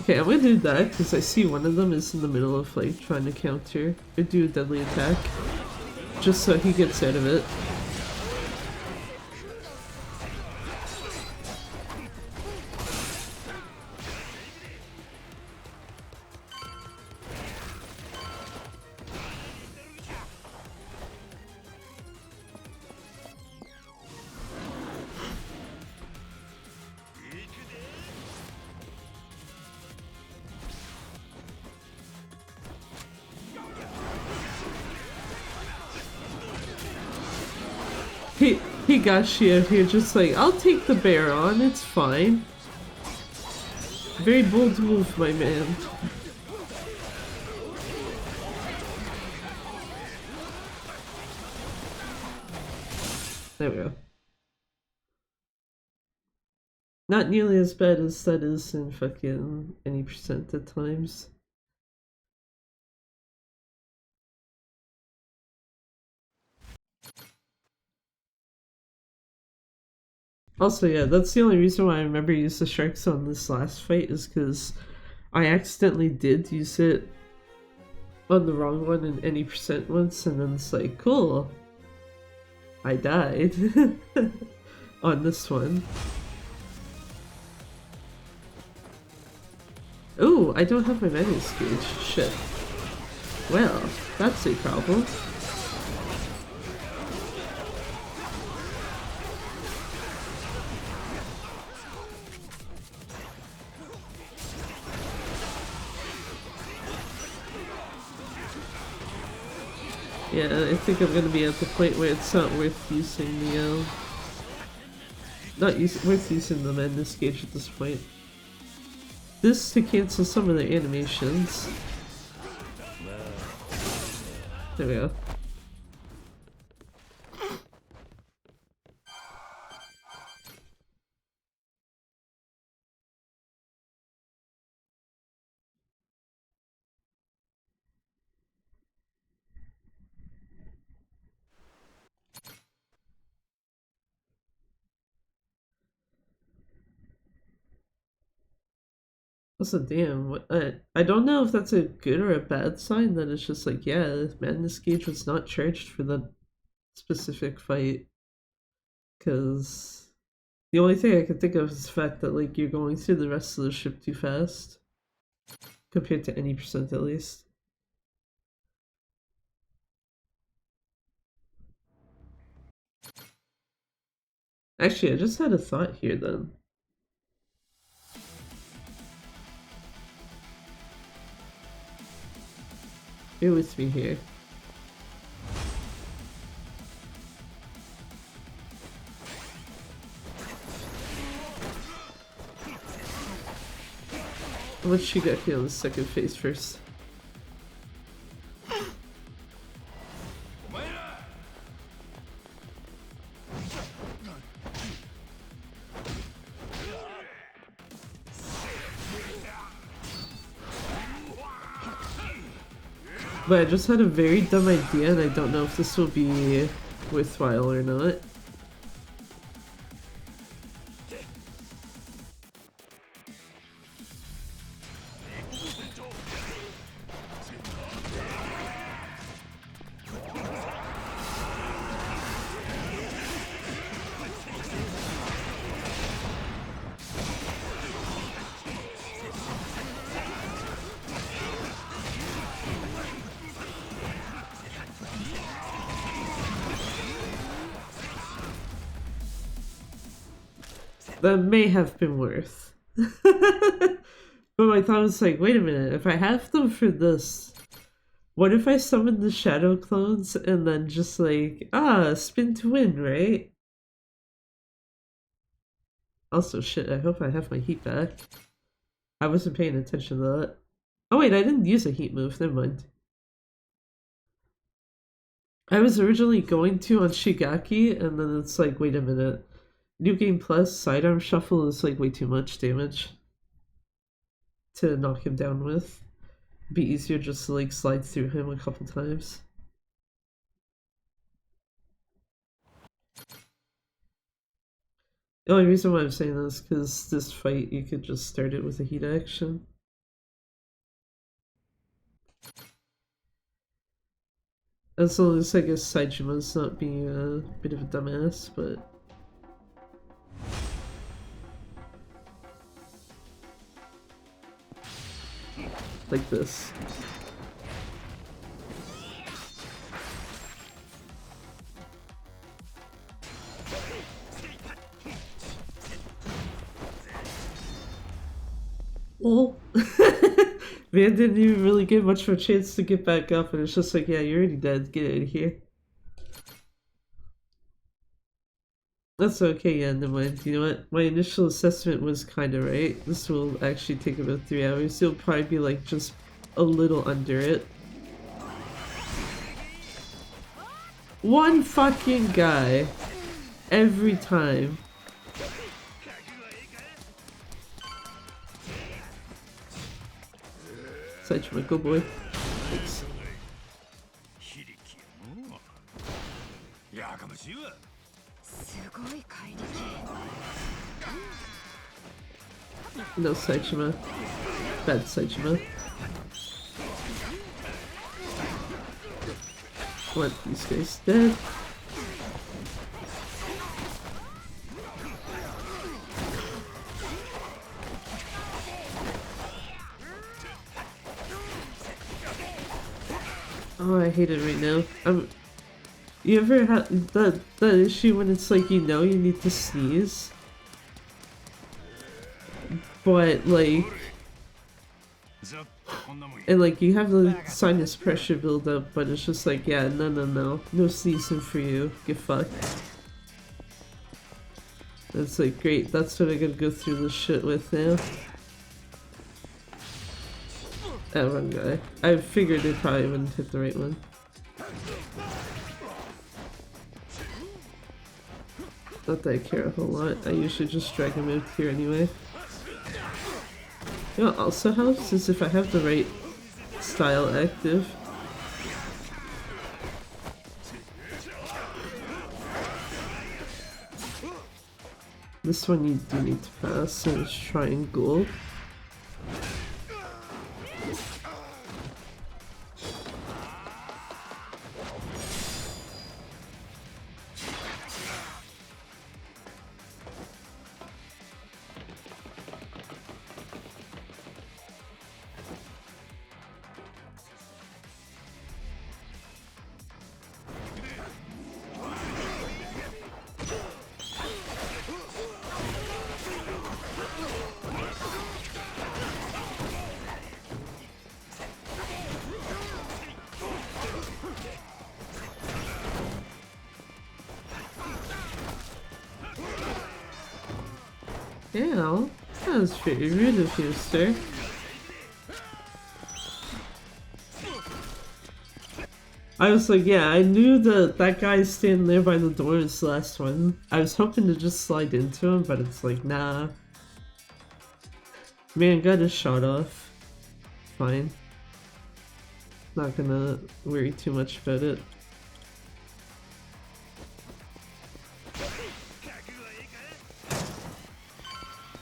Okay, I'm gonna do that because I see one of them is in the middle of like trying to counter or do a deadly attack, just so he gets out of it. Higashi out here just like, I'll take the bear on, it's fine. Very bold move, my man. There we go. Not nearly as bad as that is in fucking any percent at times. Also, yeah, that's the only reason why I remember use the sharks on this last fight is because I accidentally did use it on the wrong one in any percent once, and then it's like, cool, I died on this one. Oh, I don't have my Magnus gauge. Shit. Well, that's a problem. Yeah, I think I'm gonna be at the point where it's not worth using the, worth using the Magnus gauge at this point. This to cancel some of the animations. There we go. Also, damn, I don't know if that's a good or a bad sign that it's just like, yeah, Madness Gauge was not charged for that specific fight. Because the only thing I can think of is the fact that, like, you're going through the rest of the ship too fast. Compared to any percent at least. Actually, I just had a thought here then. Bear with me here. Let's Shigeki on the second phase first. But I just had a very dumb idea and I don't know if this will be worthwhile or not. That may have been worth. But my thought was like, wait a minute, if I have them for this, what if I summon the shadow clones and then just like, spin to win, right? Also, shit, I hope I have my heat back. I wasn't paying attention to that. Oh wait, I didn't use a heat move, never mind. I was originally going to on Shigaki, and then it's like, wait a minute. New Game Plus, sidearm shuffle is like way too much damage to knock him down with. It'd be easier just to like slide through him a couple times. The only reason why I'm saying this is because this fight you could just start it with a heat action. As long as I guess Saijima's not being a bit of a dumbass, but like this. Oh. Man didn't even really get much of a chance to get back up, and it's just like, yeah, you're already dead, get out of here. That's okay, yeah, never mind. You know what? My initial assessment was kinda right. This will actually take about 3 hours. You'll probably be like just a little under it. One fucking guy. Every time. Saijima, go boy. Thanks. No Saijima. Bad Saijima. Want these guys dead. Oh, I hate it right now. You ever had that issue when it's like, you know, you need to sneeze, but like, and like you have the sinus pressure build up, but it's just like, yeah, no sneezing for you, get fucked. It's like, great, that's what I gotta go through this shit with now. That one guy. I figured it probably wouldn't hit the right one. Not that I care a whole lot. I usually just drag him out here anyway. You know what also helps is if I have the right style active. This one you do need to pass, so it's triangle. Yeah, that was pretty rude of you, sir. I was like, yeah, I knew that guy standing there by the door is the last one. I was hoping to just slide into him, but it's like, nah. Man got his shot off. Fine. not gonna worry too much about it.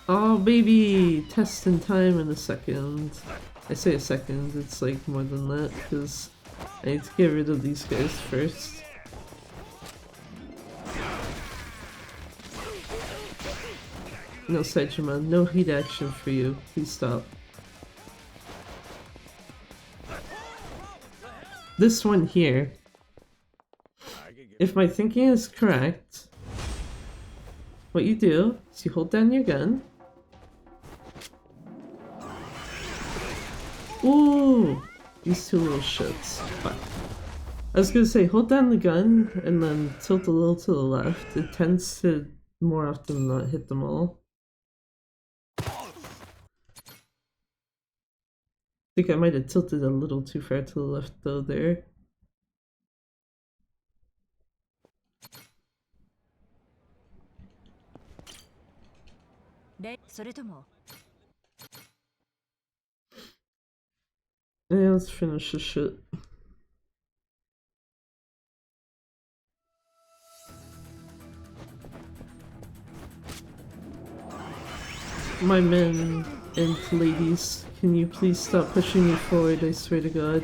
Oh baby! Test in time in a second. I say a second, it's like more than that, because I need to get rid of these guys first. No Saijima, no heat action for you. Please stop. This one here. If my thinking is correct, what you do is you hold down your gun. Ooh! These two little shits. Fuck. I was gonna say, hold down the gun and then tilt a little to the left. It tends to more often than not hit them all. I think I might have tilted a little too far to the left though there. Yeah, let's finish this shit. My men and ladies, can you please stop pushing me forward, I swear to God.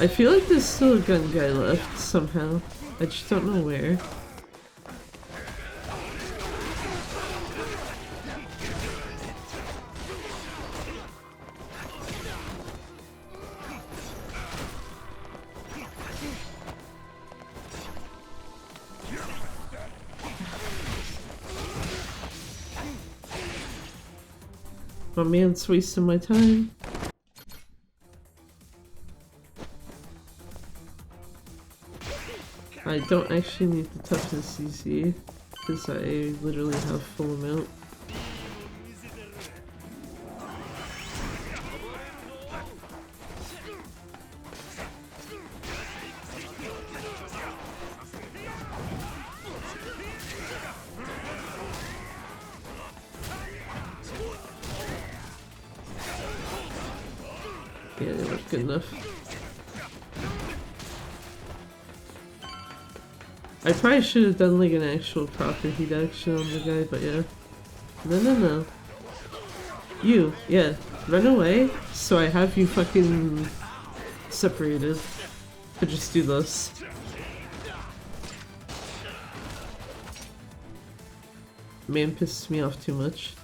I feel like there's still a gun guy left somehow. I just don't know where. My man's wasting my time. I don't actually need to touch the CC because I literally have full amount. Yeah, they look good enough. I probably should have done like an actual proper heat action on the guy, but yeah. No. You, yeah. Run away so I have you fucking separated. But just do this. Man pisses me off too much.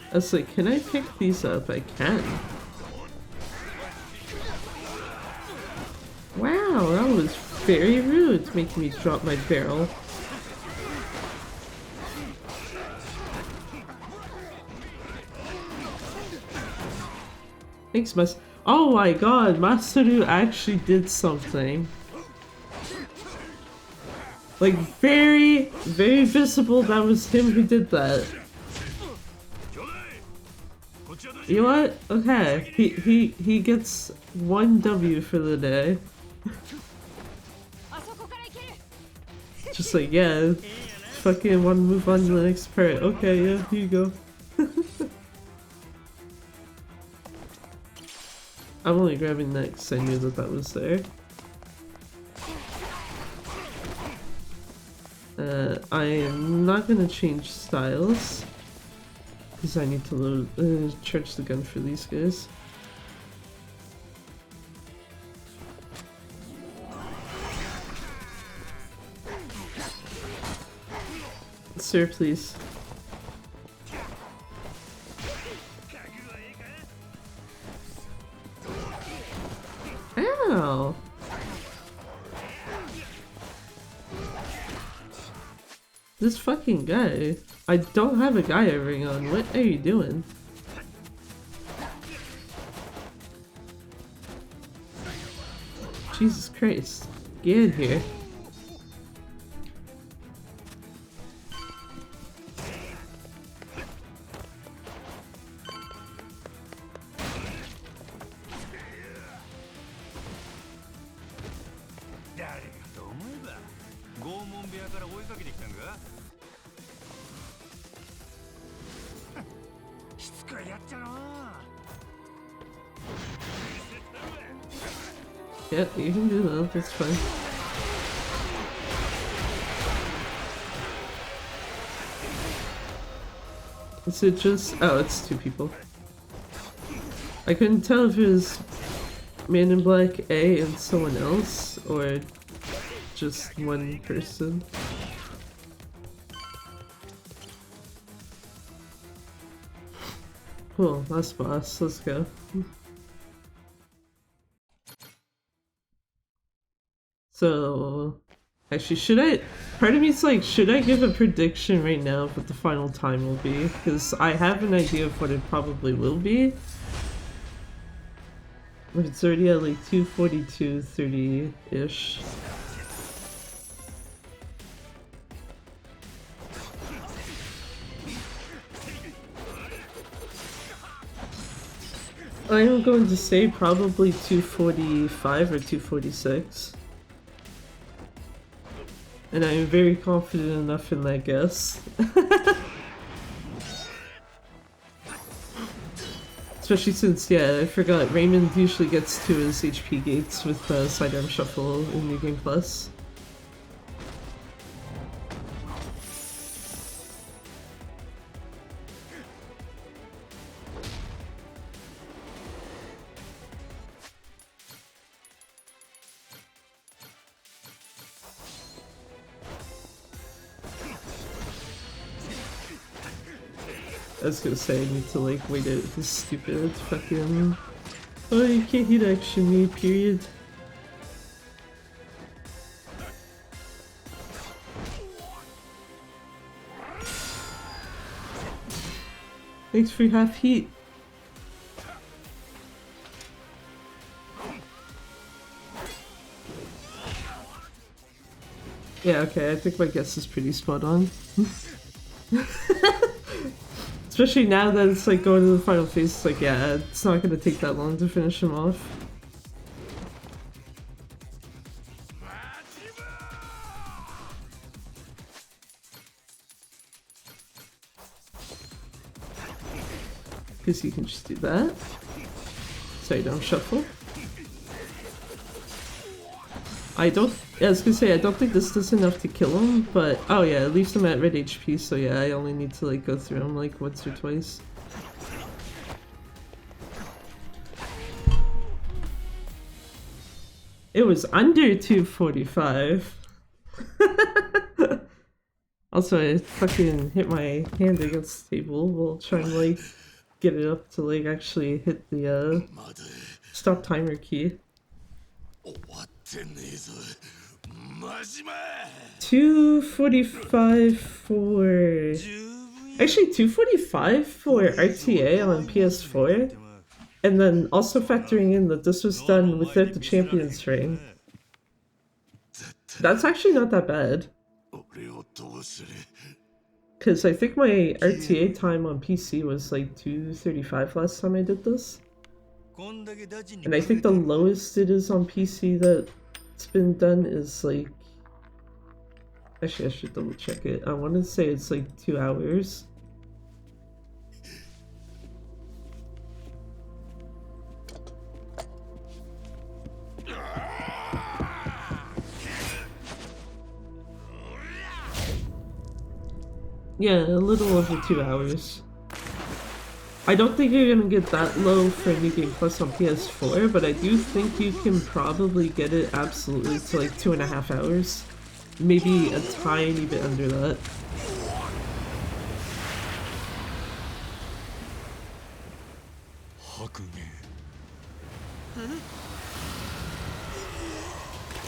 I was like, can I pick these up? I can. Wow, that was very rude, making me drop my barrel. Thanks, oh my god, Masaru actually did something. Like, very, very visible that was him who did that. You know what? Okay, he gets 1 W for the day. Just like, yeah, fucking wanna move on to the next part. Okay, yeah, here you go. I'm only grabbing that because I knew that that was there. I am not gonna change styles. Because I need to load, charge the gun for these guys. Sir, please. Wow. This fucking guy. I don't have a guy ring on. What are you doing? Jesus Christ. Get in here. Yeah, you can do that, that's fine. Is it just— oh, it's two people. I couldn't tell if it was Man in Black A and someone else, or just one person. Cool, last boss, let's go. So, actually, should I— part of me's like, should I give a prediction right now of what the final time will be? Because I have an idea of what it probably will be. But it's already at like 2:42:30-ish. I'm going to say probably 2:45 or 2:46. And I am very confident enough in that guess. Especially since, yeah, I forgot, Raymond usually gets to his HP gates with sidearm shuffle in New Game Plus. I was gonna say I need to like wait out this stupid fucking— oh, you can't hit action me, period. Thanks for half heat. Yeah, okay, I think my guess is pretty spot on. Especially now that it's like going to the final phase, it's like, yeah, it's not gonna take that long to finish him off. Because you can just do that. Sorry, don't shuffle. I was gonna say, I don't think this does enough to kill him, but oh yeah, it leaves him at red HP, so yeah, I only need to like go through him like once or twice. It was under 2:45. Also, I fucking hit my hand against the table. We'll try and like get it up to like actually hit the stop timer key. 2:45 for— actually 2:45 for RTA on PS4, and then also factoring in that this was done without the Champions ring. That's actually not that bad. Because I think my RTA time on PC was like 2:35 last time I did this. And I think the lowest it is on PC that's been done is like— actually I should double check it. I want to say it's like 2 hours. Yeah, a little over 2 hours. I don't think you're gonna get that low for New Game Plus on PS4, but I do think you can probably get it absolutely to like 2.5 hours. Maybe a tiny bit under that.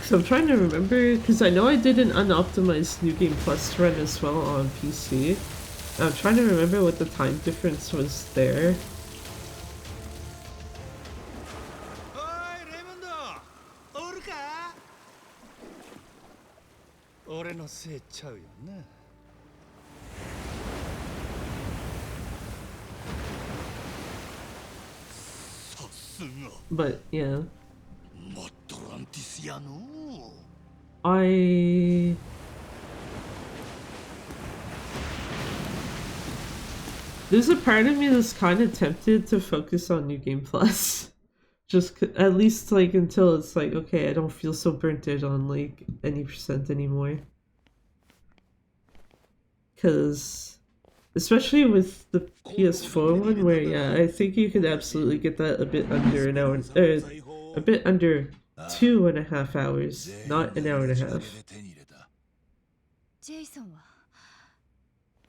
So I'm trying to remember, because I know I did an unoptimized New Game Plus run as well on PC. I'm trying to remember what the time difference was there. おいレイモンドおるか俺のせいちゃうよなさすが But yeah. マットランティスやの There's a part of me that's kind of tempted to focus on New Game Plus. Just at least like until it's like, okay, I don't feel so burnt out on like any percent anymore. Because especially with the PS4 one, where yeah, I think you could absolutely get that a bit under an hour, a bit under 2.5 hours, not an hour and a half. ジェイソンは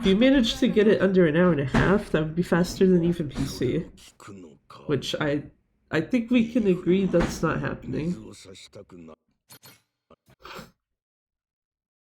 If you manage to get it under an hour and a half, that would be faster than even PC. Which I think we can agree that's not happening.